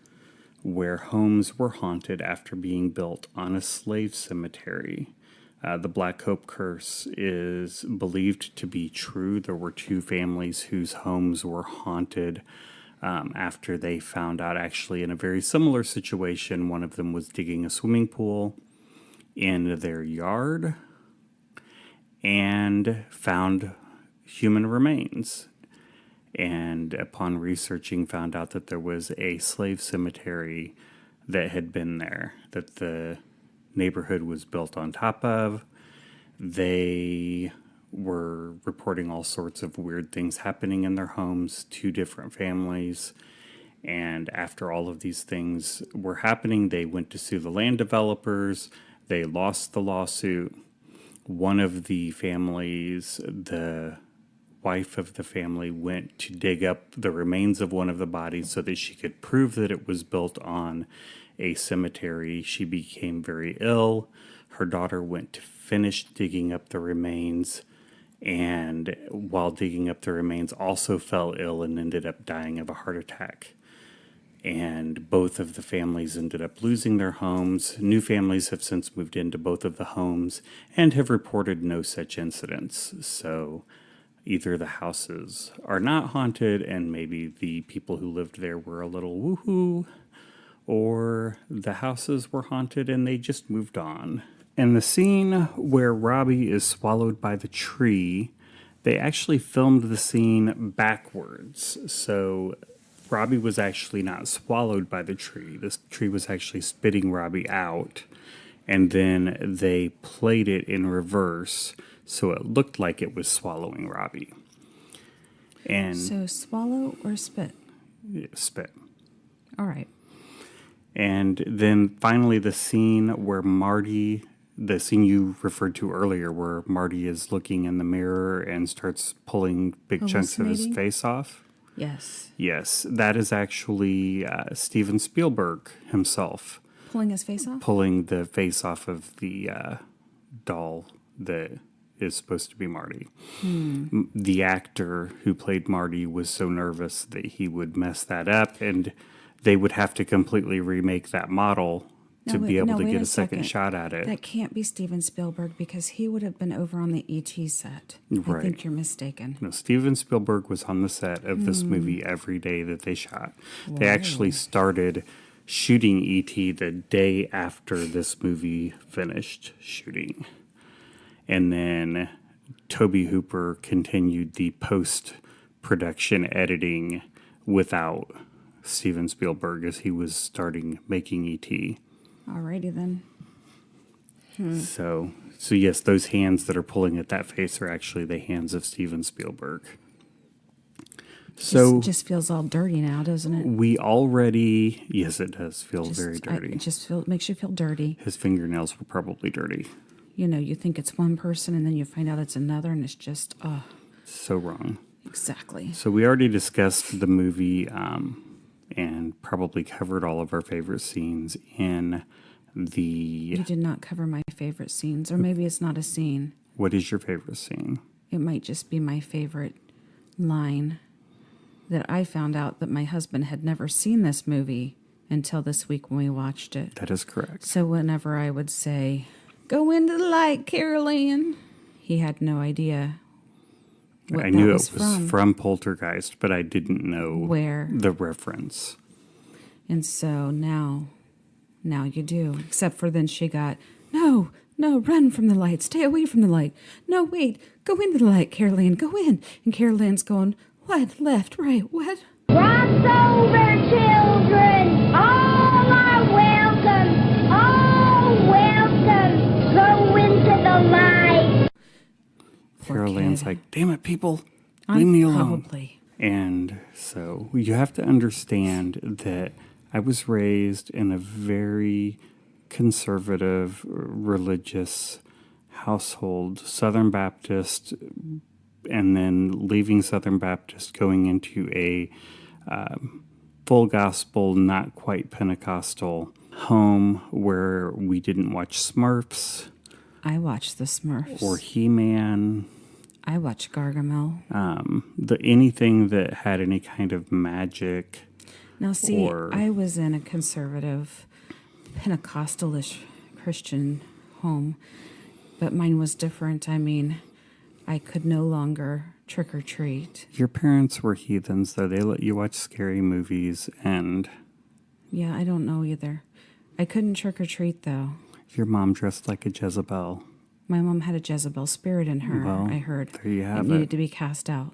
Speaker 1: where homes were haunted after being built on a slave cemetery. The Black Hope Curse is believed to be true. There were 2 families whose homes were haunted after they found out, actually, in a very similar situation. One of them was digging a swimming pool in their yard and found human remains. And upon researching, found out that there was a slave cemetery that had been there, that the neighborhood was built on top of. They were reporting all sorts of weird things happening in their homes, 2 different families. And after all of these things were happening, they went to sue the land developers. They lost the lawsuit. One of the families, the wife of the family, went to dig up the remains of one of the bodies so that she could prove that it was built on a cemetery. She became very ill. Her daughter went to finish digging up the remains, and while digging up the remains also fell ill and ended up dying of a heart attack. And both of the families ended up losing their homes. New families have since moved into both of the homes and have reported no such incidents. So either the houses are not haunted and maybe the people who lived there were a little woohoo, or the houses were haunted and they just moved on. And the scene where Robbie is swallowed by the tree, they actually filmed the scene backwards. So Robbie was actually not swallowed by the tree. This tree was actually spitting Robbie out. And then they played it in reverse, so it looked like it was swallowing Robbie. And
Speaker 2: So swallow or spit?
Speaker 1: spit.
Speaker 2: All right.
Speaker 1: And then finally the scene where Marty, the scene you referred to earlier, where Marty is looking in the mirror and starts pulling big chunks of his
Speaker 2: Hallucinating?
Speaker 1: face off.
Speaker 2: Yes.
Speaker 1: Yes, that is actually Steven Spielberg himself
Speaker 2: Pulling his face off?
Speaker 1: pulling the face off of the doll that is supposed to be Marty. The actor who played Marty was so nervous that he would mess that up, and they would have to completely remake that model to be able to
Speaker 2: wait
Speaker 1: get
Speaker 2: a
Speaker 1: a second
Speaker 2: second.
Speaker 1: shot at it.
Speaker 2: That can't be Steven Spielberg because he would have been over on the E.T. set. I
Speaker 1: Right.
Speaker 2: think you're mistaken.
Speaker 1: No, Steven Spielberg was on the set of this movie every day that they shot. They actually started shooting E.T. the day after this movie finished shooting. And then Tobe Hooper continued the post-production editing without Steven Spielberg as he was starting making E.T.
Speaker 2: Alrighty then.
Speaker 1: So yes, those hands that are pulling at that face are actually the hands of Steven Spielberg. So
Speaker 2: Just feels all dirty now, doesn't it?
Speaker 1: we already, yes, it does feel very dirty.
Speaker 2: It just makes you feel dirty.
Speaker 1: His fingernails were probably dirty.
Speaker 2: You know, you think it's one person and then you find out it's another, and it's just,
Speaker 1: So wrong.
Speaker 2: exactly.
Speaker 1: So we already discussed the movie and probably covered all of our favorite scenes in the...
Speaker 2: You did not cover my favorite scenes, or maybe it's not a scene.
Speaker 1: What is your favorite scene?
Speaker 2: It might just be my favorite line that I found out that my husband had never seen this movie until this week when we watched it.
Speaker 1: That is correct.
Speaker 2: So whenever I would say, "Go into the light, Carol Ann," he had no idea what
Speaker 1: I
Speaker 2: that
Speaker 1: knew
Speaker 2: was
Speaker 1: it was from Poltergeist, but I didn't know
Speaker 2: where
Speaker 1: the reference.
Speaker 2: And so now you do. Except for then she got, no, run from the light. Stay away from the light. No, wait, go into the light, Carol Ann, go in. And Carol Ann's going, what? Left, right, what?
Speaker 5: Cross over, children. All are welcome. All welcome. Go into the light.
Speaker 1: Carol Ann's like, damn it, people, leave me alone.
Speaker 2: Probably.
Speaker 1: And so you have to understand that I was raised in a very conservative, religious household, Southern Baptist, and then leaving Southern Baptist, going into a full gospel, not quite Pentecostal home where we didn't watch Smurfs.
Speaker 2: I watched the Smurfs.
Speaker 1: Or He-Man.
Speaker 2: I watched Gargamel.
Speaker 1: Anything that had any kind of magic.
Speaker 2: Now, see, I was in a conservative, Pentecostalish Christian home, but mine was different. I mean, I could no longer trick or treat.
Speaker 1: Your parents were heathens, though. They let you watch scary movies, and...
Speaker 2: Yeah, I don't know either. I couldn't trick or treat, though.
Speaker 1: Your mom dressed like a Jezebel.
Speaker 2: My mom had a Jezebel spirit in her,
Speaker 1: well,
Speaker 2: I heard.
Speaker 1: There you have it.
Speaker 2: It needed to be cast out.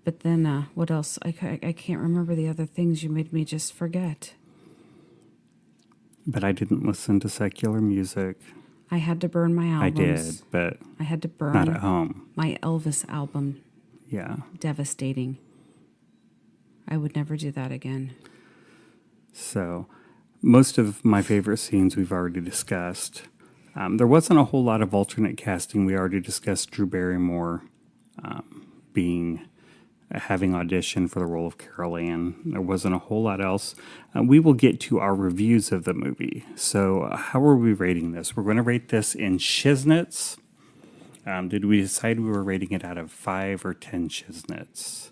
Speaker 2: But then, what else? I can't remember the other things you made me just forget.
Speaker 1: But I didn't listen to secular music.
Speaker 2: I had to burn my albums.
Speaker 1: I did, but
Speaker 2: I had to burn
Speaker 1: not at home.
Speaker 2: My Elvis album.
Speaker 1: Yeah.
Speaker 2: Devastating. I would never do that again.
Speaker 1: So, most of my favorite scenes we've already discussed. There wasn't a whole lot of alternate casting. We already discussed Drew Barrymore having auditioned for the role of Carol Ann. There wasn't a whole lot else. We will get to our reviews of the movie. So how are we rating this? We're going to rate this in Shiznitz. Did we decide we were rating it out of 5 or 10 Shiznitz?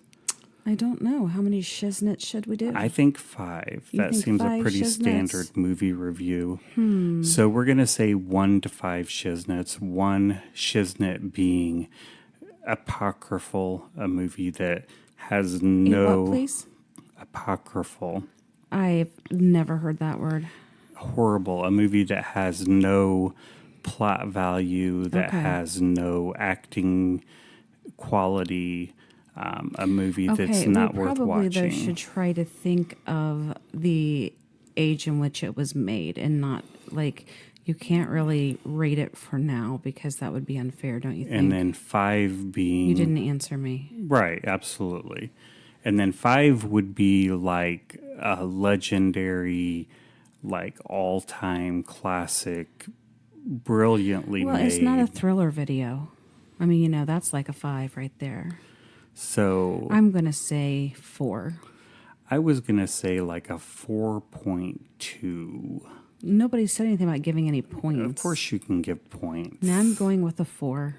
Speaker 2: I don't know. How many Shiznitz should we do?
Speaker 1: I think 5.
Speaker 2: You
Speaker 1: that
Speaker 2: think
Speaker 1: seems
Speaker 2: 5
Speaker 1: a pretty
Speaker 2: Shiznitz?
Speaker 1: standard movie review. So we're going to say 1 to 5 Shiznitz. 1 Shiznit being apocryphal, a movie that has no...
Speaker 2: What, please?
Speaker 1: Apocryphal.
Speaker 2: I've never heard that word.
Speaker 1: Horrible. A movie that has no plot value, that has no acting quality, a movie that's not worth watching.
Speaker 2: We probably should try to think of the age in which it was made and not, like, you can't really rate it for now because that would be unfair, don't you think?
Speaker 1: And then 5 being...
Speaker 2: You didn't answer me.
Speaker 1: Right, absolutely. And then 5 would be like a legendary, like all-time classic, brilliantly made.
Speaker 2: Well, it's not a thriller video. I mean, that's like a 5 right there.
Speaker 1: So...
Speaker 2: I'm going to say 4.
Speaker 1: I was going to say like a 4.2.
Speaker 2: Nobody said anything about giving any points.
Speaker 1: Of course you can give points.
Speaker 2: Now I'm going with a 4.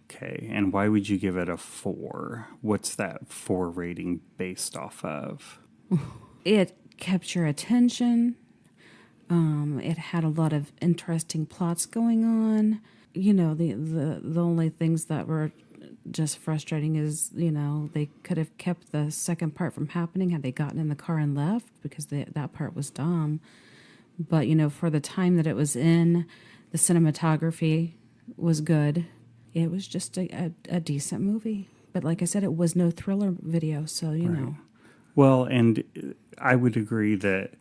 Speaker 1: Okay, and why would you give it a 4? What's that 4 rating based off of?
Speaker 2: It kept your attention. It had a lot of interesting plots going on. The only things that were just frustrating is, they could have kept the second part from happening had they gotten in the car and left because that part was dumb. But, for the time that it was in, the cinematography was good. It was just a decent movie. But like I said, it was no thriller video, so, know.
Speaker 1: Well, and I would agree that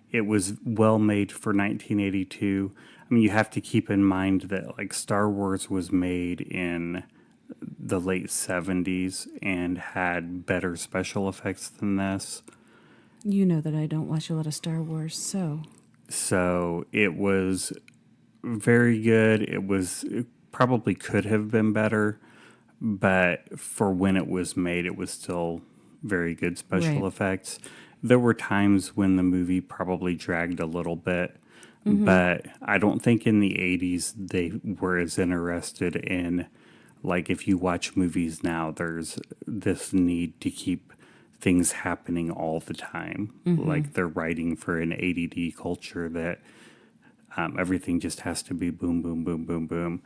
Speaker 1: it was well made for 1982. I mean, you have to keep in mind that, like, Star Wars was made in the late 70s and had better special effects than this.
Speaker 2: You know that I don't watch a lot of Star Wars, so...
Speaker 1: So it was very good. It probably could have been better, but for when it was made, it was still very good special effects. There were times when the movie probably dragged a little bit, but I don't think in the 80s they were as interested in, like, if you watch movies now, there's this need to keep things happening all the time. Like they're writing for an ADD culture that everything just has to be boom, boom, boom, boom, boom.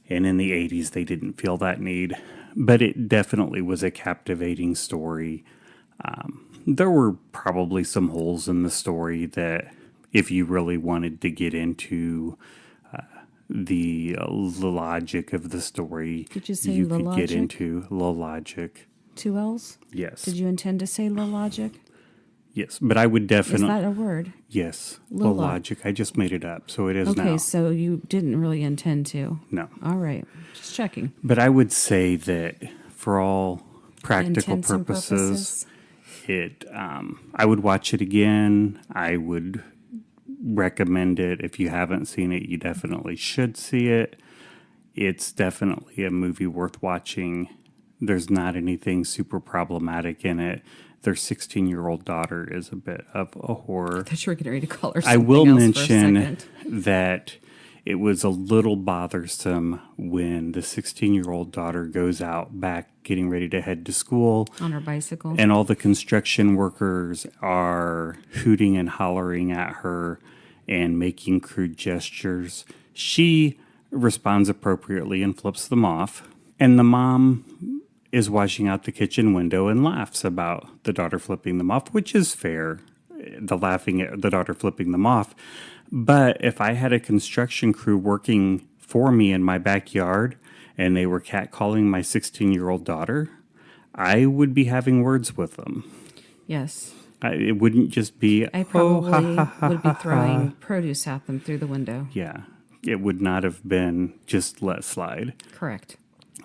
Speaker 1: And in the 80s, they didn't feel that need. But it definitely was a captivating story. There were probably some holes in the story that if you really wanted to get into the logic of the story,
Speaker 2: Did you say
Speaker 1: you
Speaker 2: the
Speaker 1: could
Speaker 2: logic?
Speaker 1: get into the logic.
Speaker 2: 2 L's?
Speaker 1: Yes.
Speaker 2: Did you intend to say the logic?
Speaker 1: Yes, but I would
Speaker 2: Is
Speaker 1: definitely...
Speaker 2: that a word?
Speaker 1: Yes, the
Speaker 2: Lola.
Speaker 1: logic. I just made it up, so it is
Speaker 2: Okay,
Speaker 1: now.
Speaker 2: so you didn't really intend to.
Speaker 1: No.
Speaker 2: All right. Just checking.
Speaker 1: But I would say that for all practical
Speaker 2: Intents and
Speaker 1: purposes, I would watch it again. I would recommend it. If you haven't seen it, you definitely should see it. It's definitely a movie worth watching. There's not anything super problematic in it. Their 16-year-old daughter is a bit of a horror.
Speaker 2: I thought you were getting ready to call her
Speaker 1: I
Speaker 2: something
Speaker 1: will
Speaker 2: else
Speaker 1: mention
Speaker 2: for a second.
Speaker 1: that it was a little bothersome when the 16-year-old daughter goes out back getting ready to head to school.
Speaker 2: On her bicycle.
Speaker 1: And all the construction workers are hooting and hollering at her and making crude gestures. She responds appropriately and flips them off. And the mom is washing out the kitchen window and laughs about the daughter flipping them off, which is fair, the laughing at the daughter flipping them off. But if I had a construction crew working for me in my backyard and they were catcalling my 16-year-old daughter, I would be having words with them.
Speaker 2: Yes.
Speaker 1: It wouldn't just be,
Speaker 2: I probably would be
Speaker 1: ha.
Speaker 2: throwing produce at them through the window.
Speaker 1: Yeah, it would not have been just let slide.
Speaker 2: Correct.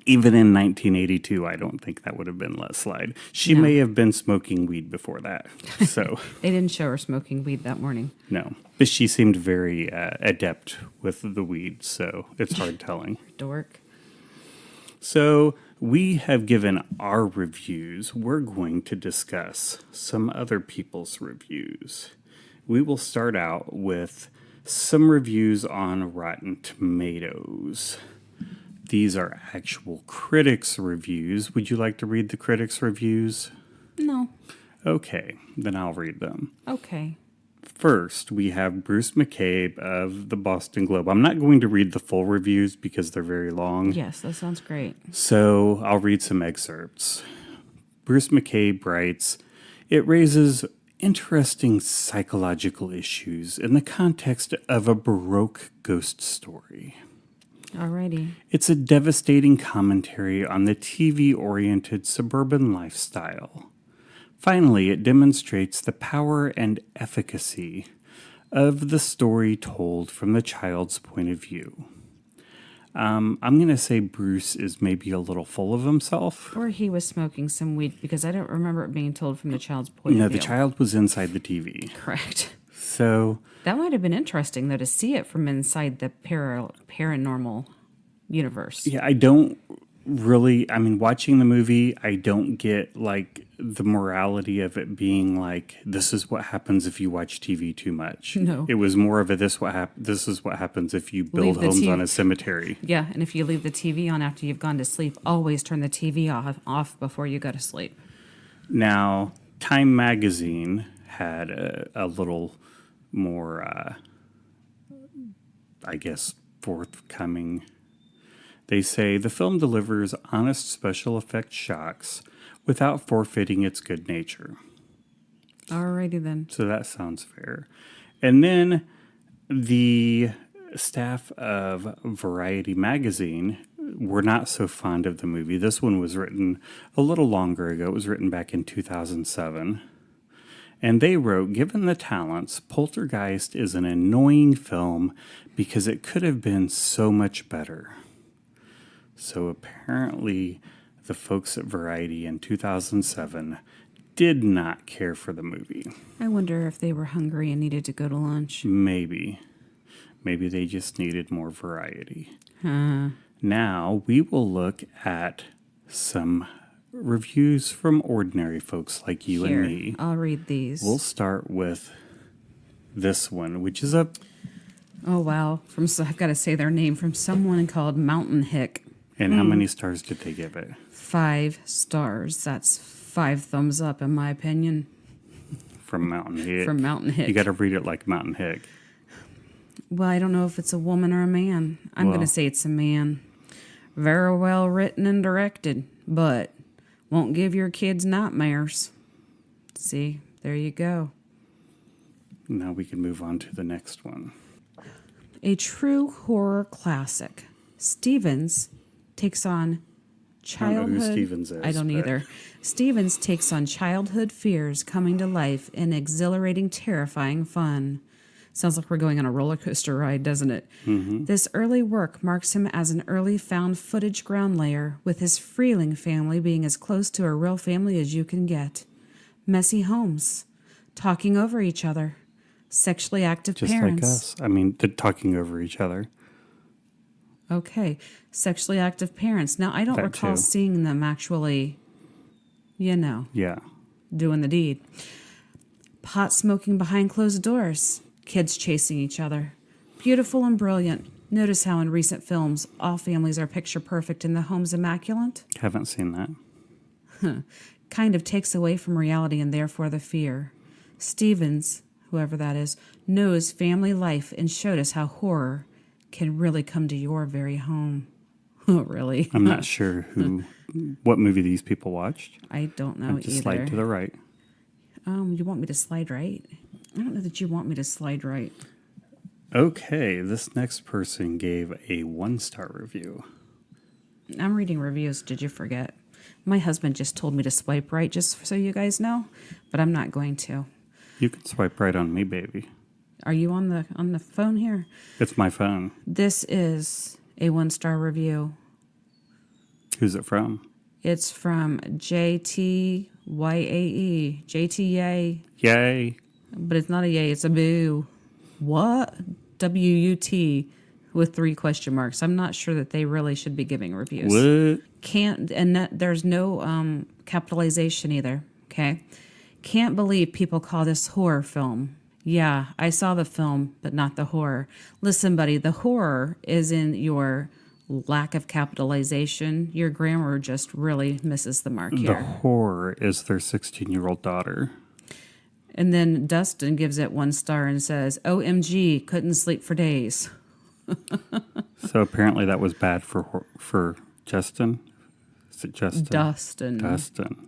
Speaker 1: Even in 1982, I don't think that would have been let slide. She
Speaker 2: No.
Speaker 1: may have been smoking weed before that. So,
Speaker 2: They didn't show her smoking weed that morning.
Speaker 1: no. But she seemed very adept with the weed, so it's hard telling.
Speaker 2: Dork.
Speaker 1: So, we have given our reviews. We're going to discuss some other people's reviews. We will start out with some reviews on Rotten Tomatoes. These are actual critics' reviews. Would you like to read the critics' reviews?
Speaker 2: No.
Speaker 1: Okay, then I'll read them.
Speaker 2: Okay.
Speaker 1: First, we have Bruce McCabe of the Boston Globe. I'm not going to read the full reviews because they're very long.
Speaker 2: Yes, that sounds great.
Speaker 1: So I'll read some excerpts. Bruce McCabe writes, "It raises interesting psychological issues in the context of a Baroque ghost story.
Speaker 2: Alrighty.
Speaker 1: It's a devastating commentary on the TV-oriented suburban lifestyle. Finally, it demonstrates the power and efficacy of the story told from the child's point of view." I'm going to say Bruce is maybe a little full of himself.
Speaker 2: Or he was smoking some weed because I don't remember it being told from the child's point
Speaker 1: No,
Speaker 2: of view.
Speaker 1: the child was inside the TV.
Speaker 2: Correct.
Speaker 1: So,
Speaker 2: That might have been interesting, though, to see it from inside the paranormal universe.
Speaker 1: yeah, I don't really, watching the movie, I don't get, the morality of it being this is what happens if you watch TV too much.
Speaker 2: No.
Speaker 1: It was more of a, this is what happens if you build
Speaker 2: Leave the
Speaker 1: homes
Speaker 2: TV
Speaker 1: on a cemetery.
Speaker 2: Yeah, and if you leave the TV on after you've gone to sleep, always turn the TV off before you go to sleep.
Speaker 1: Now, Time Magazine had a little more, forthcoming. They say the film delivers honest special effects shocks without forfeiting its good nature.
Speaker 2: Alrighty then.
Speaker 1: So that sounds fair. And then the staff of Variety magazine were not so fond of the movie. This one was written a little longer ago. It was written back in 2007. And they wrote, "Given the talents, Poltergeist is an annoying film because it could have been so much better." So apparently the folks at Variety in 2007 did not care for the movie.
Speaker 2: I wonder if they were hungry and needed to go to lunch.
Speaker 1: Maybe they just needed more variety. Now we will look at some reviews from ordinary folks like you
Speaker 2: Here,
Speaker 1: and me.
Speaker 2: I'll read these.
Speaker 1: We'll start with this one, which is
Speaker 2: Oh, wow. I've got to say their name, from someone called Mountain Hick.
Speaker 1: and how many stars did they give it?
Speaker 2: 5 stars. That's 5 thumbs up, in my opinion.
Speaker 1: From Mountain Hick.
Speaker 2: From Mountain Hick.
Speaker 1: You got to read it like Mountain Hick.
Speaker 2: Well, I don't know if it's a woman or a man. I'm
Speaker 1: Well.
Speaker 2: going to say it's a man. very well written and directed, but won't give your kids nightmares. See, there you go.
Speaker 1: Now we can move on to the next one.
Speaker 2: A true horror classic. Stevens takes on
Speaker 1: I don't know who
Speaker 2: childhood.
Speaker 1: Stevens is,
Speaker 2: I don't
Speaker 1: but-
Speaker 2: either. Stevens takes on childhood fears coming to life in exhilarating, terrifying fun. Sounds like we're going on a roller coaster ride, doesn't it?
Speaker 1: Mm-hmm.
Speaker 2: This early work marks him as an early found footage ground layer, with his Freeling family being as close to a real family as you can get. Messy homes, talking over each other, sexually active
Speaker 1: Just
Speaker 2: parents.
Speaker 1: like us. I mean, they're talking over each other.
Speaker 2: Okay, sexually active parents. Now, I don't
Speaker 1: That
Speaker 2: recall
Speaker 1: too.
Speaker 2: seeing them actually,
Speaker 1: Yeah.
Speaker 2: doing the deed. Pot smoking behind closed doors. Kids chasing each other. Beautiful and brilliant. Notice how in recent films, all families are picture perfect and the home's immaculate?
Speaker 1: Haven't seen that.
Speaker 2: Kind of takes away from reality and therefore the fear. Stevens, whoever that is, knows family life and showed us how horror can really come to your very home. Oh, really?
Speaker 1: I'm not sure what movie these people watched.
Speaker 2: I don't know
Speaker 1: Just
Speaker 2: either.
Speaker 1: slide to the right.
Speaker 2: You want me to slide right? I don't know that you want me to slide right.
Speaker 1: Okay, this next person gave a 1-star review.
Speaker 2: I'm reading reviews. Did you forget? My husband just told me to swipe right, just so you guys know, but I'm not going to.
Speaker 1: You can swipe right on me, baby.
Speaker 2: Are you on the phone here?
Speaker 1: It's my phone.
Speaker 2: This is a 1-star review.
Speaker 1: Who's it from?
Speaker 2: It's from JTYAE. JTYA.
Speaker 1: Yay.
Speaker 2: But it's not a yay, it's a boo. What? WUT with 3 question marks. I'm not sure that they really should be giving reviews.
Speaker 1: What?
Speaker 2: There's no capitalization either. Okay. Can't believe people call this horror film. Yeah, I saw the film, but not the horror. Listen, buddy, the horror is in your lack of capitalization. Your grammar just really misses the mark
Speaker 1: The
Speaker 2: here.
Speaker 1: horror is their 16-year-old daughter.
Speaker 2: And then Dustin gives it 1 star and says, OMG, couldn't sleep for days.
Speaker 1: So apparently that was bad for Justin. Is it Justin?
Speaker 2: Dustin.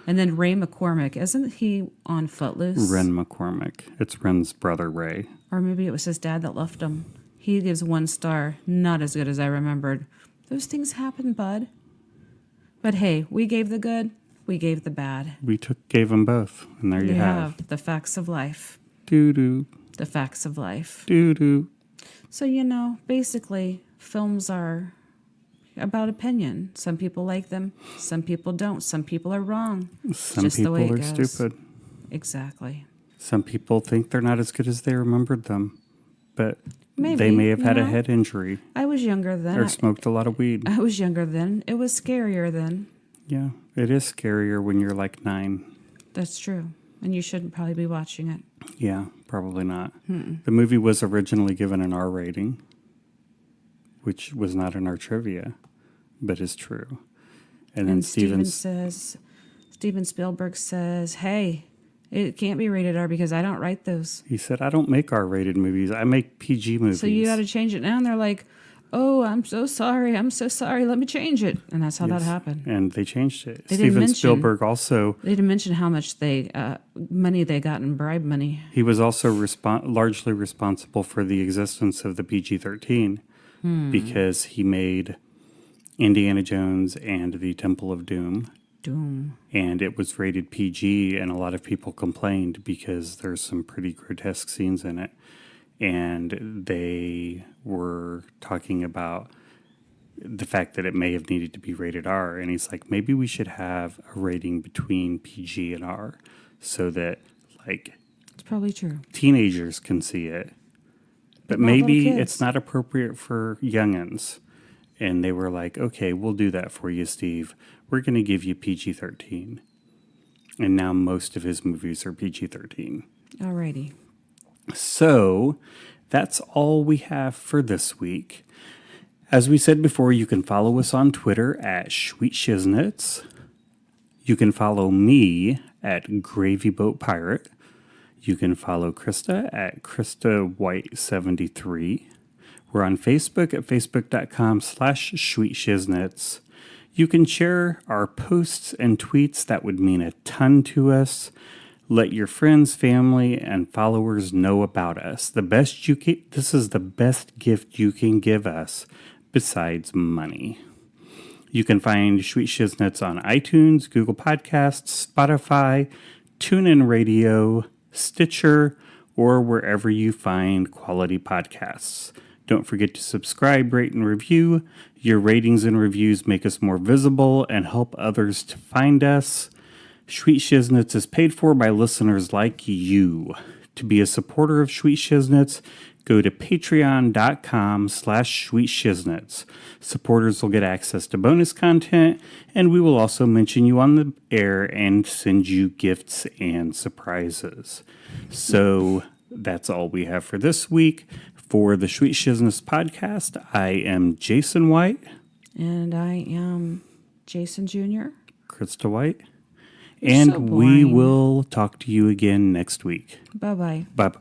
Speaker 2: And then Ray McCormick, isn't he on Footloose?
Speaker 1: Ren McCormick. It's Ren's brother, Ray.
Speaker 2: Or maybe it was his dad that left him. He gives 1 star. Not as good as I remembered. Those things happen, bud. But hey, we gave the good, we gave the bad.
Speaker 1: We gave them both, and there you
Speaker 2: We
Speaker 1: have.
Speaker 2: have the facts of life.
Speaker 1: Doo-doo.
Speaker 2: The facts of life.
Speaker 1: Doo-doo.
Speaker 2: So, basically, films are about opinion. Some people like them, some people don't. Some people are wrong.
Speaker 1: Some
Speaker 2: just the
Speaker 1: people
Speaker 2: way it
Speaker 1: are
Speaker 2: goes.
Speaker 1: stupid.
Speaker 2: Exactly.
Speaker 1: Some people think they're not as good as they remembered them. But
Speaker 2: Maybe,
Speaker 1: they may have had a
Speaker 2: you know?
Speaker 1: head injury
Speaker 2: I was younger then.
Speaker 1: or smoked a lot of weed.
Speaker 2: I was younger then. It was scarier then.
Speaker 1: Yeah, it is scarier when you're like 9.
Speaker 2: That's true. And you shouldn't probably be watching it.
Speaker 1: Yeah, probably not. The movie was originally given an R rating, which was not in our trivia, but is true. And then
Speaker 2: And Steven Spielberg says, hey, it can't be rated R because I don't write those.
Speaker 1: he said, I don't make R-rated movies. I make PG movies.
Speaker 2: So you got to change it now. And they're like, oh, I'm so sorry. Let me change it. And that's how that happened.
Speaker 1: And they changed it.
Speaker 2: They didn't
Speaker 1: Steven
Speaker 2: mention-
Speaker 1: Spielberg also,
Speaker 2: They didn't mention how much money they got in bribe money.
Speaker 1: he was also largely responsible for the existence of the PG-13 because he made Indiana Jones and the Temple of Doom. And it was rated PG, and a lot of people complained because there's some pretty grotesque scenes in it. And they were talking about the fact that it may have needed to be rated R. And he's like, maybe we should have a rating between PG and R so that, like,
Speaker 2: It's probably true.
Speaker 1: teenagers can see it. But
Speaker 2: not
Speaker 1: maybe
Speaker 2: little kids.
Speaker 1: it's not appropriate for youngins. And they were like, okay, we'll do that for you, Steve. We're going to give you PG-13. And now most of his movies are PG-13.
Speaker 2: Alrighty.
Speaker 1: So that's all we have for this week. As we said before, you can follow us on Twitter at Schweet Shiznitz. You can follow me at Gravy Boat Pirate. You can follow Krista at Krista White 73. We're on Facebook at facebook.com/Schweet. You can share our posts and tweets. That would mean a ton to us. Let your friends, family, and followers know about us. This is the best gift you can give us besides money. You can find Schweet Shiznitz on iTunes, Google Podcasts, Spotify, TuneIn Radio, Stitcher, or wherever you find quality podcasts. Don't forget to subscribe, rate, and review. Your ratings and reviews make us more visible and help others to find us. Schweet Shiznitz is paid for by listeners like you. To be a supporter of Schweet Shiznitz, go to patreon.com/SweetShiznitz. Supporters will get access to bonus content, and we will also mention you on the air and send you gifts and surprises. So that's all we have for this week. For the Schweet Shiznitz podcast, I am Jason White.
Speaker 2: And I am Jason Jr.
Speaker 1: Krista White.
Speaker 2: You're so
Speaker 1: And we
Speaker 2: boring.
Speaker 1: will talk to you again next week.
Speaker 2: Bye-bye.
Speaker 1: Bye-bye.